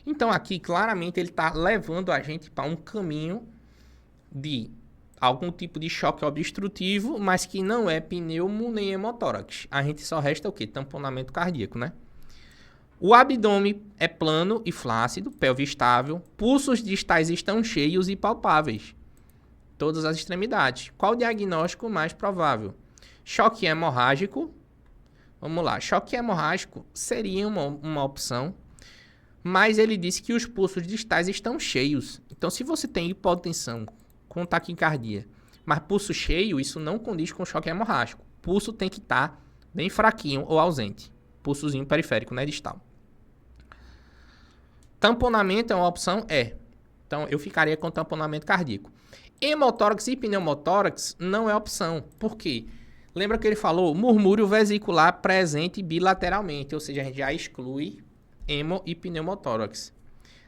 Speaker 1: Então aqui claramente ele está levando a gente para um caminho de algum tipo de choque obstrutivo, mas que não é pneumo nem hemotórax. A gente só resta o quê? Tamponamento cardíaco, né? O abdômen é plano e flácido, pelve estável, pulsos distais estão cheios e palpáveis. Todas as extremidades. Qual o diagnóstico mais provável? Choque hemorrágico. Vamos lá. Choque hemorrágico seria uma opção, mas ele disse que os pulsos distais estão cheios. Então, se você tem hipotensão com taquicardia, mas pulso cheio, isso não condiz com choque hemorrágico. Pulso tem que estar bem fraquinho ou ausente. Pulsozinho periférico, né, distal. Tamponamento é uma opção? É. Então, eu ficaria com tamponamento cardíaco. Hemotórax e pneumotórax não é opção. Por quê? Lembra que ele falou murmúrio vesicular presente bilateralmente, ou seja, a gente já exclui hemo e pneumotórax.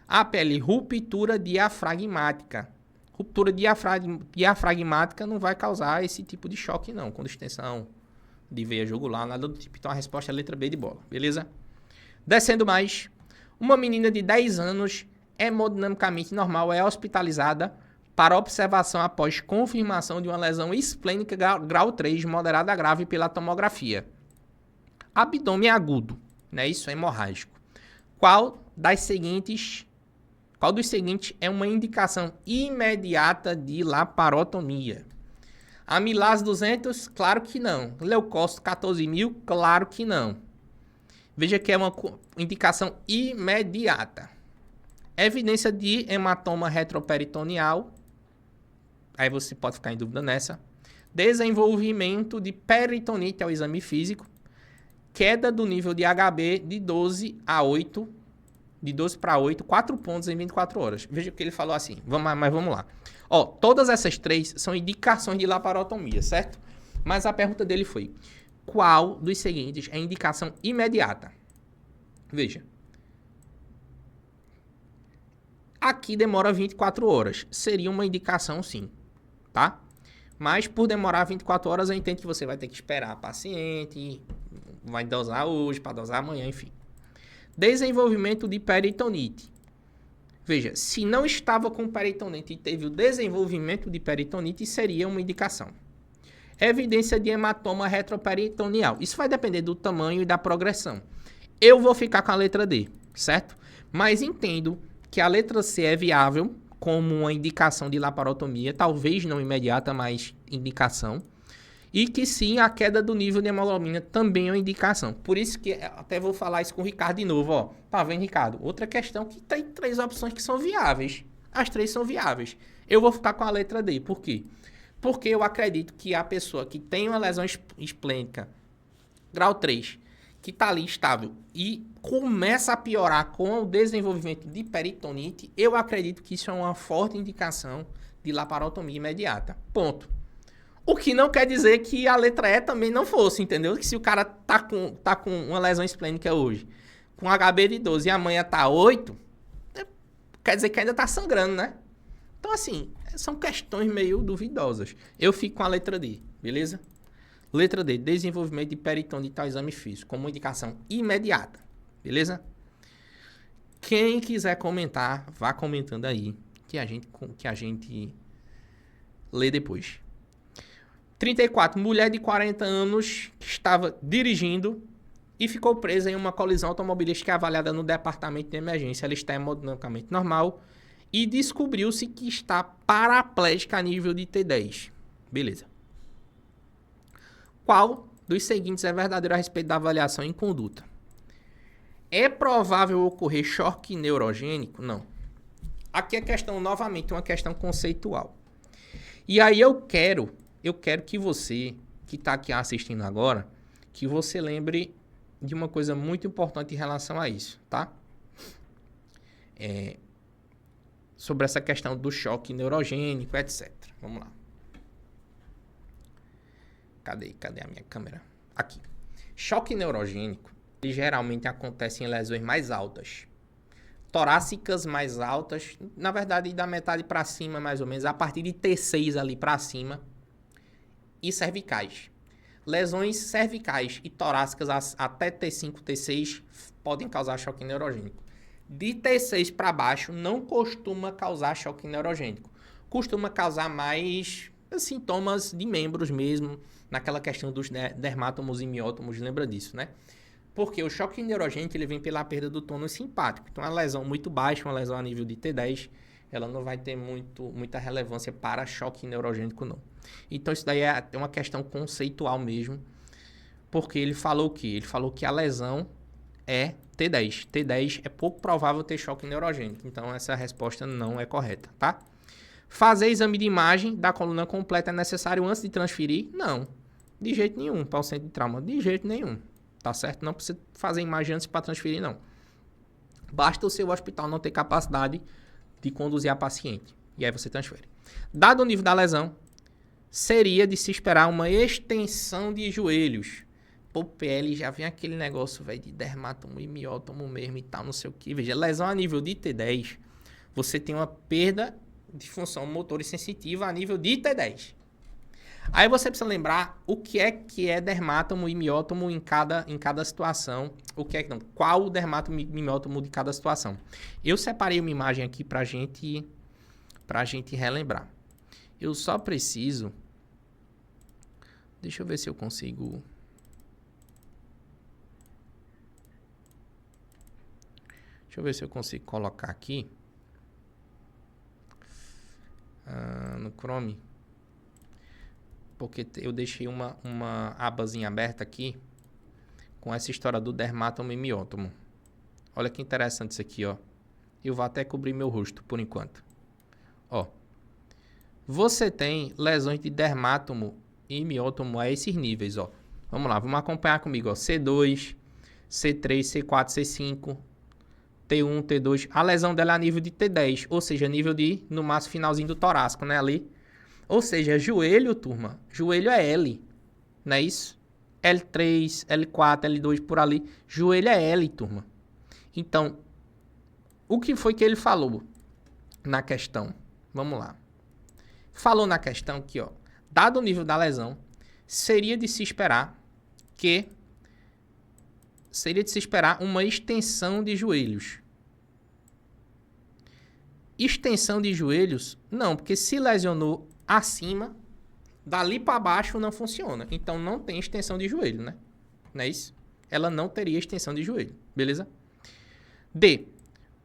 Speaker 1: APL, ruptura diafragmática. Ruptura diafragmática não vai causar esse tipo de choque, não, com distensão de veia jugular, nada do tipo. Então a resposta é a letra B de bola, beleza? Descendo mais, uma menina de 10 anos, hemodinamicamente normal, é hospitalizada para observação após confirmação de uma lesão esplênica grau 3, moderada a grave pela tomografia. Abdômen agudo, né? Isso é hemorrágico. Qual dos seguintes é uma indicação imediata de laparotomia? Amilase 200? Claro que não. Leucócito 14.000? Claro que não. Veja que é uma indicação imediata. Evidência de hematoma retroperitoneal. Aí você pode ficar em dúvida nessa. Desenvolvimento de peritonite ao exame físico. Queda do nível de HB de 12 para 8, 4 pontos em 24 horas. Veja que ele falou assim. Mas vamos lá. Ó, todas essas três são indicações de laparotomia, certo? Mas a pergunta dele foi: qual dos seguintes é indicação imediata? Veja. Aqui demora 24 horas. Seria uma indicação, sim. Tá? Mas por demorar 24 horas, eu entendo que você vai ter que esperar a paciente, vai dosar hoje, para dosar amanhã, enfim. Desenvolvimento de peritonite. Veja, se não estava com peritonite e teve o desenvolvimento de peritonite, seria uma indicação. Evidência de hematoma retroperitoneal. Isso vai depender do tamanho e da progressão. Eu vou ficar com a letra D, certo? Mas entendo que a letra C é viável como uma indicação de laparotomia, talvez não imediata, mas indicação. E que sim, a queda do nível de hemoglobina também é uma indicação. Por isso que até vou falar isso com o Ricardo de novo, ó. Tá vendo, Ricardo? Outra questão que tem 3 opções que são viáveis. As 3 são viáveis. Eu vou ficar com a letra D. Por quê? Porque eu acredito que a pessoa que tem uma lesão esplênica, grau 3, que tá ali estável e começa a piorar com o desenvolvimento de peritonite, eu acredito que isso é uma forte indicação de laparotomia imediata. Ponto. O que não quer dizer que a letra E também não fosse, entendeu? Que se o cara tá com uma lesão esplênica hoje, com HB de 12 e amanhã tá 8, quer dizer que ainda tá sangrando, né? Então, assim, são questões meio duvidosas. Eu fico com a letra D, beleza? Letra D, desenvolvimento de peritonite ao exame físico, como indicação imediata, beleza? Quem quiser comentar, vá comentando aí, que a gente lê depois. 34. Mulher de 40 anos que estava dirigindo e ficou presa em uma colisão automobilística avaliada no departamento de emergência. Ela está hemodinamicamente normal e descobriu-se que está paraplégica a nível de T10. Beleza. Qual dos seguintes é verdadeiro a respeito da avaliação em conduta? É provável ocorrer choque neurogênico? Não. Aqui é questão, novamente, uma questão conceitual. E aí eu quero que você, que está aqui assistindo agora, que você lembre de uma coisa muito importante em relação a isso, tá? Sobre essa questão do choque neurogênico, etc. Vamos lá. Cadê a minha câmera? Aqui. Choque neurogênico, ele geralmente acontece em lesões mais altas. Torácicas mais altas, na verdade, da metade para cima, mais ou menos, a partir de T6 ali para cima, e cervicais. Lesões cervicais e torácicas até T5, T6 podem causar choque neurogênico. De T6 para baixo não costuma causar choque neurogênico. Costuma causar mais sintomas de membros mesmo, naquela questão dos dermátomos e miótomos, lembra disso, né? Porque o choque neurogênico ele vem pela perda do tônus simpático. Então, uma lesão muito baixa, uma lesão a nível de T10, ela não vai ter muita relevância para choque neurogênico, não. Então, isso daí é uma questão conceitual mesmo, porque ele falou o quê? Ele falou que a lesão é T10. T10 é pouco provável ter choque neurogênico. Então, essa resposta não é correta, tá? Fazer exame de imagem da coluna completa é necessário antes de transferir? Não. De jeito nenhum. Para o centro de trauma, de jeito nenhum. Tá certo? Não precisa fazer imagem antes para transferir, não. Basta o seu hospital não ter capacidade de conduzir a paciente. E aí você transfere. Dado o nível da lesão, seria de se esperar uma extensão de joelhos. Pô, PL já vem aquele negócio, velho, de dermátomo e miótomo mesmo e tal, não sei o que. Veja, lesão a nível de T10, você tem uma perda de função motor e sensitiva a nível de T10. Aí você precisa lembrar o que é dermátomo e miótomo em cada situação. Qual o dermátomo e miótomo de cada situação. Eu separei uma imagem aqui pra gente relembrar. Eu só preciso... Deixa eu ver se eu consigo... Deixa eu ver se eu consigo colocar aqui. No Chrome. Porque eu deixei uma abazinha aberta aqui com essa história do dermátomo e miótomo. Olha que interessante isso aqui, ó. Eu vou até cobrir meu rosto por enquanto. Ó. Você tem lesões de dermátomo e miótomo a esses níveis, ó. Vamos lá, vamos acompanhar comigo, ó. C2, C3, C4, C5, T1, T2. A lesão dela é a nível de T10, ou seja, nível de, no máximo, finalzinho do torácico, né, ali. Ou seja, joelho, turma. Joelho é L, não é isso? L3, L4, L2, por ali. Joelho é L, turma. Então, o que foi que ele falou na questão? Vamos lá. Falou na questão que, ó, dado o nível da lesão, seria de se esperar uma extensão de joelhos. Extensão de joelhos, não, porque se lesionou acima, dali para baixo não funciona. Então não tem extensão de joelho, né? Não é isso? Ela não teria extensão de joelho, beleza? D.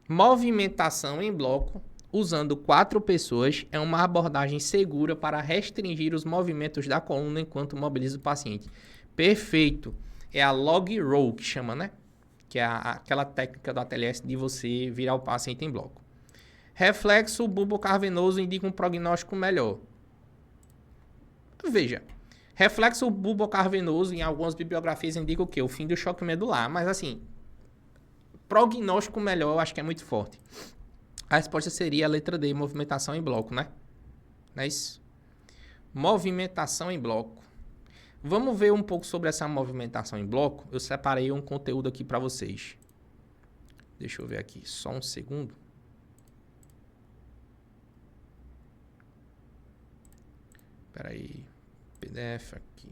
Speaker 1: Movimentação em bloco usando 4 pessoas é uma abordagem segura para restringir os movimentos da coluna enquanto mobiliza o paciente. Perfeito. É a log roll que chama, né? Que é aquela técnica do ATLS de você virar o paciente em bloco. Reflexo bulbocarvenoso indica um prognóstico melhor. Veja, reflexo bulbocarvenoso em algumas bibliografias indica o quê? O fim do choque medular. Mas assim, prognóstico melhor eu acho que é muito forte. A resposta seria a letra D, movimentação em bloco, né? Não é isso? Movimentação em bloco. Vamos ver um pouco sobre essa movimentação em bloco. Eu separei um conteúdo aqui para vocês. Deixa eu ver aqui, só um segundo. Espera aí, PDF aqui.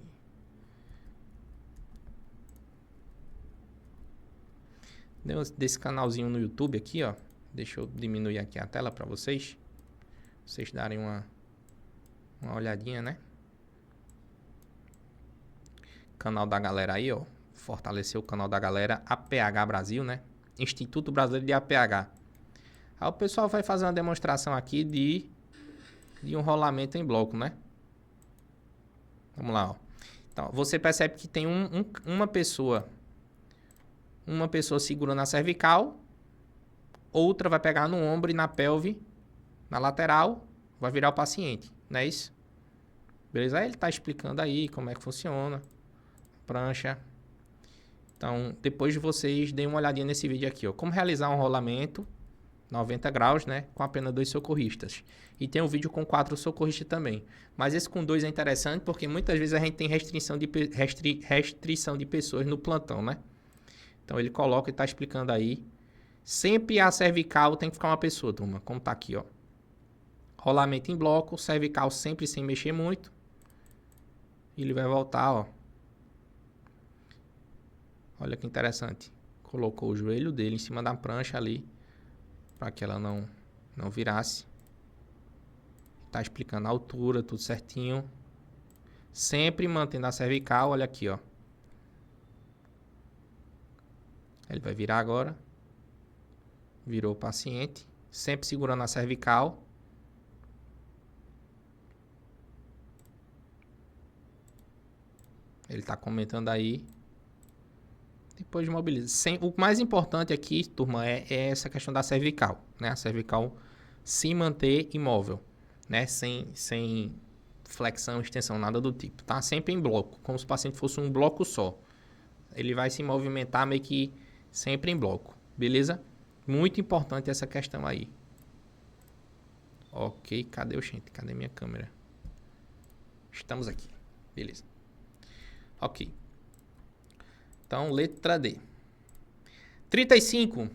Speaker 1: Desse canalzinho no YouTube aqui, ó. Deixa eu diminuir aqui a tela para vocês. Vocês darem uma olhadinha, né? Canal da galera aí, ó. Fortalecer o canal da galera APH Brasil, né? Instituto Brasileiro de APH. Aí o pessoal vai fazer uma demonstração aqui de um rolamento em bloco, né? Vamos lá, ó. Então, você percebe que tem uma pessoa segurando a cervical, outra vai pegar no ombro e na pelve, na lateral, vai virar o paciente, não é isso? Beleza? Aí ele tá explicando aí como é que funciona, prancha. Então, depois de vocês deem uma olhadinha nesse vídeo aqui, ó. Como realizar um rolamento 90 graus, né? Com apenas 2 socorristas. E tem um vídeo com 4 socorristas também. Mas esse com 2 é interessante porque muitas vezes a gente tem restrição de pessoas no plantão, né? Então ele coloca e tá explicando aí. Sempre a cervical tem que ficar uma pessoa, turma. Como tá aqui, ó. Rolamento em bloco, cervical sempre sem mexer muito. E ele vai voltar, ó. Olha que interessante. Colocou o joelho dele em cima da prancha ali, para que ela não virasse. Tá explicando a altura, tudo certinho. Sempre mantendo a cervical, olha aqui, ó. Ele vai virar agora. Virou o paciente. Sempre segurando a cervical. Ele tá comentando aí. Depois de mobilizar. O mais importante aqui, turma, é essa questão da cervical, né? A cervical se manter imóvel, né? Sem flexão, extensão, nada do tipo. Tá sempre em bloco, como se o paciente fosse um bloco só. Ele vai se movimentar meio que sempre em bloco, beleza? Muito importante essa questão aí. Ok, cadê o gente? Cadê minha câmera? Estamos aqui, beleza. Ok. Então, letra D. 35.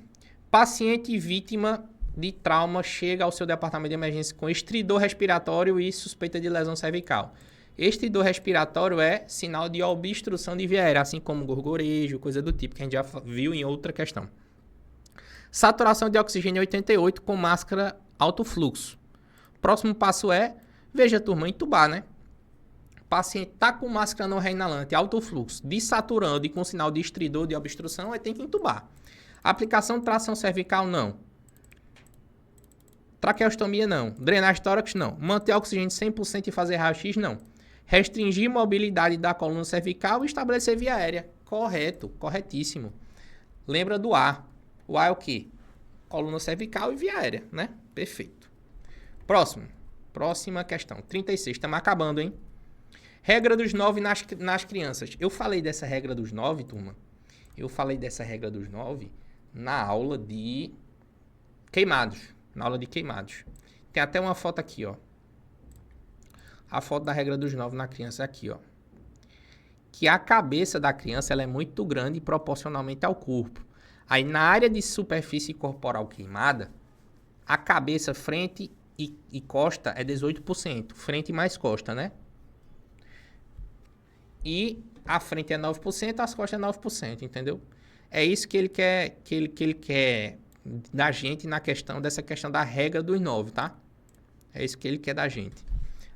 Speaker 1: Paciente vítima de trauma chega ao seu departamento de emergência com estridor respiratório e suspeita de lesão cervical. Estridor respiratório é sinal de obstrução de via aérea, assim como gorgorejo, coisa do tipo, que a gente já viu em outra questão. Saturação de oxigênio 88 com máscara alto fluxo. Próximo passo é, veja turma, entubar, né? O paciente está com máscara não reinalante, alto fluxo, desaturando e com sinal de estridor, de obstrução, aí tem que entubar. Aplicação de tração cervical, não. Traqueostomia, não. Drenagem tórax, não. Manter oxigênio 100% e fazer raio-x, não. Restringir mobilidade da coluna cervical e estabelecer via aérea. Correto, corretíssimo. Lembra do A. O A é o quê? Coluna cervical e via aérea, né? Perfeito. Próximo. Próxima questão. 36. Estamos acabando, hein? Regra dos 9 nas crianças. Eu falei dessa regra dos 9, turma. Eu falei dessa regra dos 9 na aula de queimados. Na aula de queimados. Tem até uma foto aqui, ó. A foto da regra dos 9 na criança é aqui, ó. Que a cabeça da criança ela é muito grande proporcionalmente ao corpo. Aí na área de superfície corporal queimada, a cabeça, frente e costa é 18%. Frente mais costa, né? E a frente é 9%, as costas é 9%, entendeu? É isso que ele quer, que ele quer da gente na questão dessa questão da regra dos 9, tá? É isso que ele quer da gente.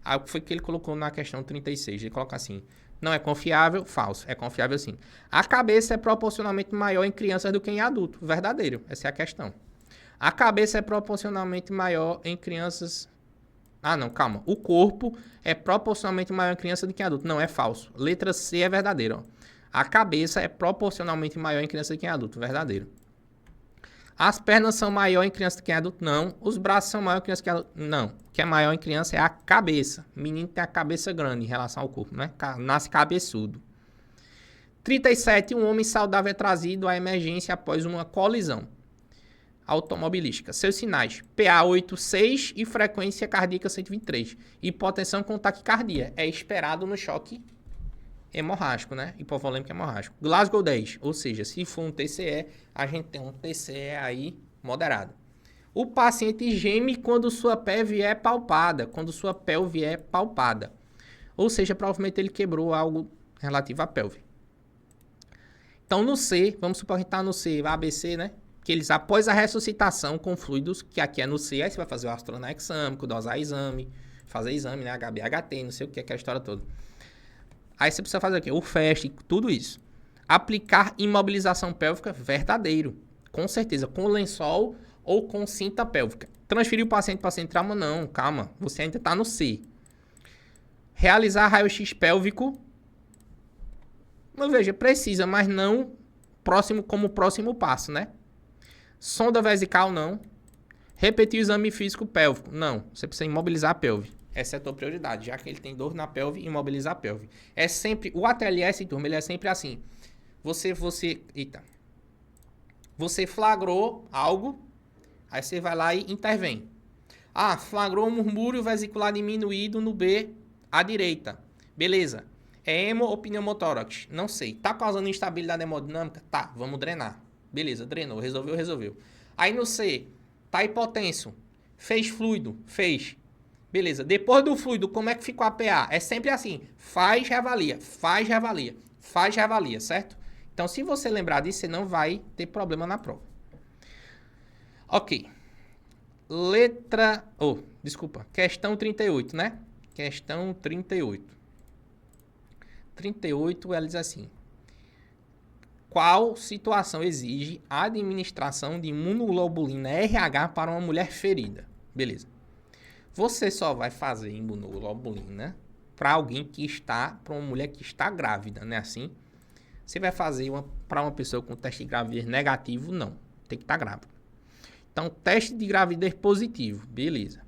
Speaker 1: Aí o que foi que ele colocou na questão 36? Ele coloca assim: não é confiável, falso. É confiável sim. A cabeça é proporcionalmente maior em crianças do que em adultos. Verdadeiro. Essa é a questão. A cabeça é proporcionalmente maior em crianças. Ah, não, calma. O corpo é proporcionalmente maior em criança do que em adulto. Não, é falso. Letra C é verdadeiro. Ó. A cabeça é proporcionalmente maior em criança do que em adulto. Verdadeiro. As pernas são maiores em criança do que em adulto? Não. Os braços são maiores em criança do que em adulto? Não. O que é maior em criança é a cabeça. O menino tem a cabeça grande em relação ao corpo, né? Nasce cabeçudo. 37. Um homem saudável é trazido à emergência após uma colisão automobilística. Seus sinais: PA 86 e frequência cardíaca 123. Hipotensão com taquicardia. É esperado no choque hemorrágico, né? Hipovolêmico hemorrágico. Glasgow 10, ou seja, se for um TCE, a gente tem um TCE aí moderado. O paciente geme quando sua pelve é palpada, Ou seja, provavelmente ele quebrou algo relativo à pelve. Então, no C, vamos supor que está no C, ABC, né? Que eles, após a ressuscitação com fluidos, que aqui é no C, aí você vai fazer o astronexâmico, dosar exame, fazer exame, né? HB-HT, não sei o que, aquela história toda. Aí você precisa fazer o quê? O FAST, tudo isso. Aplicar imobilização pélvica, verdadeiro. Com certeza, com lençol ou com cinta pélvica. Transferir o paciente para centro de trauma? Não, calma, você ainda está no C. Realizar raio-x pélvico? Mas veja, precisa, mas não como próximo passo, né? Sonda vesical? Não. Repetir o exame físico pélvico? Não, você precisa imobilizar a pelve. Essa é a tua prioridade, já que ele tem dor na pelve, imobilizar a pelve. É sempre, o ATLS, turma, ele é sempre assim. Você flagrou algo, aí você vai lá e intervém. Ah, flagrou um murmúrio vesicular diminuído no B à direita. Beleza. É hemo ou pneumotórax? Não sei. Tá causando instabilidade hemodinâmica? Tá, vamos drenar. Beleza, drenou. Resolveu. Aí no C, tá hipotenso. Fez fluido? Fez. Beleza. Depois do fluido, como é que ficou a PA? É sempre assim. Faz, reavalia. Faz, reavalia, certo? Então, se você lembrar disso, você não vai ter problema na prova. Ok. Questão 38, né? Questão 38. 38, ela diz assim. Qual situação exige a administração de imunoglobulina RH para uma mulher ferida? Beleza. Você só vai fazer imunoglobulina para uma mulher que está grávida, não é assim? Você vai fazer para uma pessoa com teste de gravidez negativo? Não. Tem que estar grávida. Então, teste de gravidez positivo. Beleza.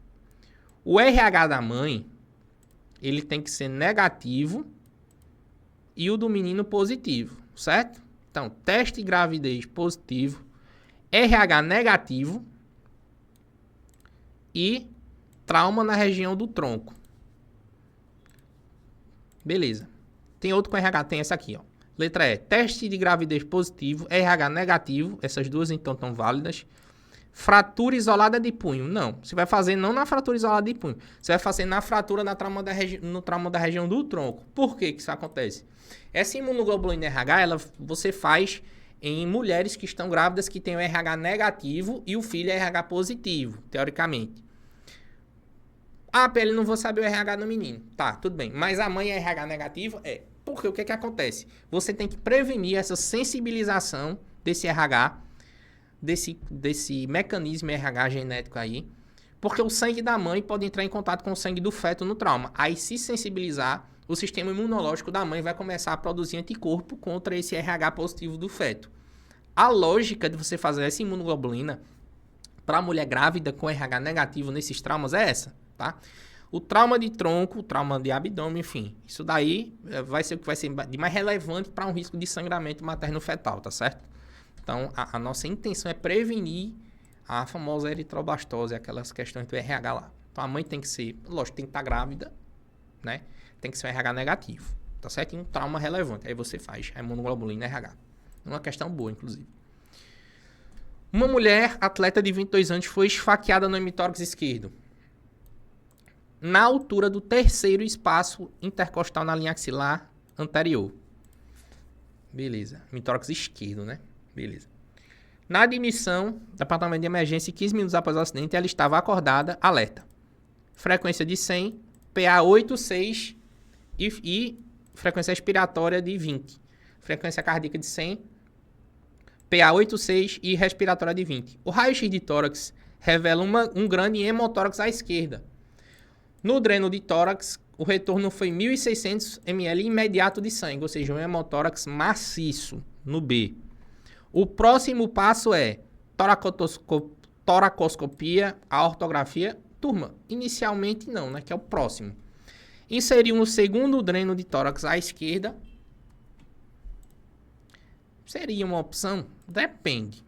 Speaker 1: O RH da mãe, ele tem que ser negativo e o do menino positivo, certo? Então, teste de gravidez positivo, RH negativo e trauma na região do tronco. Beleza. Tem outro com RH, tem essa aqui, ó. Letra E, teste de gravidez positivo, RH negativo, essas duas então estão válidas. Fratura isolada de punho, não. Você vai fazer não na fratura isolada de punho, você vai fazer na fratura no trauma da região do tronco. Por que isso acontece? Essa imunoglobulina RH, você faz em mulheres que estão grávidas que têm o RH negativo e o filho é RH positivo, teoricamente. Ah, Pele, não vou saber o RH do menino. Tá, tudo bem. Mas a mãe é RH negativo? É. Porque o que acontece? Você tem que prevenir essa sensibilização desse RH, desse mecanismo RH genético aí, porque o sangue da mãe pode entrar em contato com o sangue do feto no trauma. Aí, se sensibilizar, o sistema imunológico da mãe vai começar a produzir anticorpo contra esse RH positivo do feto. A lógica de você fazer essa imunoglobulina para a mulher grávida com RH negativo nesses traumas é essa, tá? O trauma de tronco, o trauma de abdômen, enfim, isso daí vai ser o que vai ser de mais relevante para um risco de sangramento materno-fetal, tá certo? Então, a nossa intenção é prevenir a famosa eritroblastose, aquelas questões do RH lá. Então, a mãe tem que ser, lógico, tem que estar grávida, né? Tem que ser um RH negativo, tá certo? E um trauma relevante. Aí você faz a imunoglobulina RH. Uma questão boa, inclusive. Uma mulher, atleta de 22 anos, foi esfaqueada no hemitórax esquerdo, na altura do terceiro espaço intercostal na linha axilar anterior. Beleza. Hemitórax esquerdo, né? Beleza. Na admissão do departamento de emergência, 15 minutos após o acidente, ela estava acordada, alerta. Frequência de 100, PA 8,6 e frequência respiratória de 20. Frequência cardíaca de 100, PA 8,6 e respiratória de 20. O raio-x de tórax revela um grande hemotórax à esquerda. No dreno de tórax, o retorno foi 1.600 ml imediato de sangue, ou seja, um hemotórax maciço no B. O próximo passo é toracoscopia, a ortografia. Turma, inicialmente não, né? Que é o próximo. Inserir um segundo dreno de tórax à esquerda. Seria uma opção? Depende.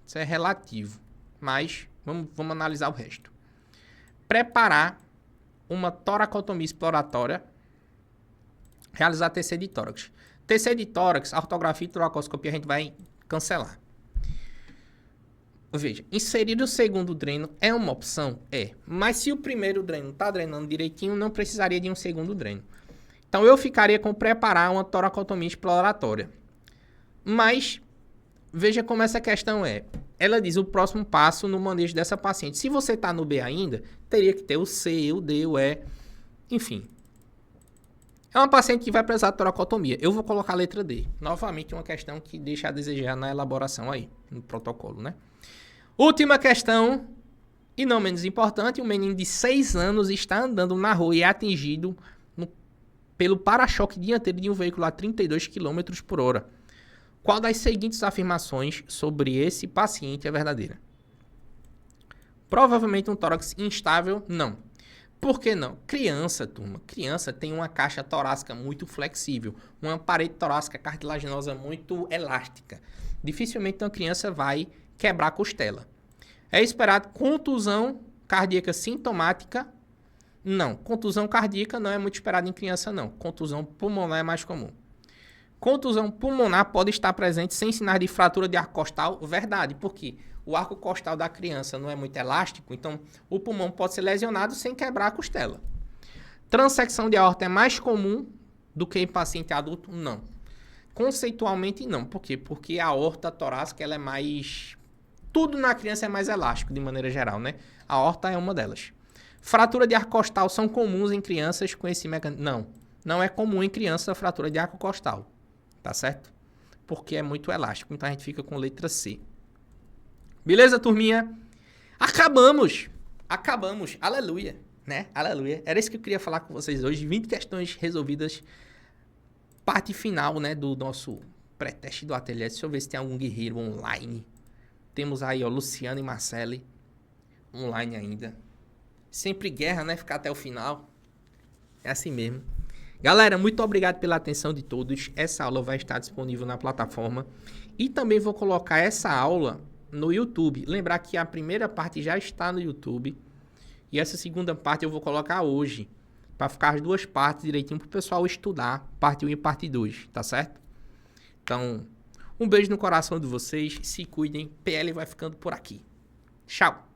Speaker 1: Isso é relativo. Mas vamos analisar o resto. Preparar uma toracotomia exploratória. Realizar TC de tórax. TC de tórax, a ortografia e toracoscopia a gente vai cancelar. Veja, inserir o segundo dreno é uma opção? É. Mas se o primeiro dreno está drenando direitinho, não precisaria de um segundo dreno. Então, eu ficaria com preparar uma toracotomia exploratória. Mas, veja como essa questão é. Ela diz o próximo passo no manejo dessa paciente. Se você está no B ainda, teria que ter o C, o D, o E, enfim. É uma paciente que vai precisar de toracotomia. Eu vou colocar a letra D. Novamente, uma questão que deixa a desejar na elaboração aí, no protocolo, né? Última questão, e não menos importante, um menino de 6 anos está andando na rua e é atingido pelo para-choque dianteiro de um veículo a 32 km por hora. Qual das seguintes afirmações sobre esse paciente é verdadeira? Provavelmente um tórax instável? Não. Por que não? Criança, turma. Criança tem uma caixa torácica muito flexível, uma parede torácica cartilaginosa muito elástica. Dificilmente uma criança vai quebrar a costela. É esperado contusão cardíaca sintomática? Não. Contusão cardíaca não é muito esperada em criança, não. Contusão pulmonar é mais comum. Contusão pulmonar pode estar presente sem sinais de fratura de arco costal? Verdade, porque o arco costal da criança não é muito elástico, então o pulmão pode ser lesionado sem quebrar a costela. Transecção de aorta é mais comum do que em paciente adulto? Não. Conceitualmente não. Por quê? Porque a aorta torácica ela é mais... Tudo na criança é mais elástico, de maneira geral, né? A aorta é uma delas. Fratura de arco costal são comuns em crianças com esse mecanismo? Não. Não é comum em criança a fratura de arco costal. Tá certo? Porque é muito elástico. Então a gente fica com letra C. Beleza, turminha? Acabamos. Aleluia. Né? Aleluia. Era isso que eu queria falar com vocês hoje. 20 questões resolvidas. Parte final, né, do nosso pré-teste do ateliê. Deixa eu ver se tem algum guerreiro online. Temos aí, ó, Luciano e Marcele. Online ainda. Sempre guerra, né? Ficar até o final. É assim mesmo. Galera, muito obrigado pela atenção de todos. Essa aula vai estar disponível na plataforma. E também vou colocar essa aula no YouTube. Lembrar que a primeira parte já está no YouTube. E essa segunda parte eu vou colocar hoje. Para ficar as duas partes direitinho para o pessoal estudar. Parte 1 e parte 2, tá certo? Então, um beijo no coração de vocês. Se cuidem. PL vai ficando por aqui. Tchau.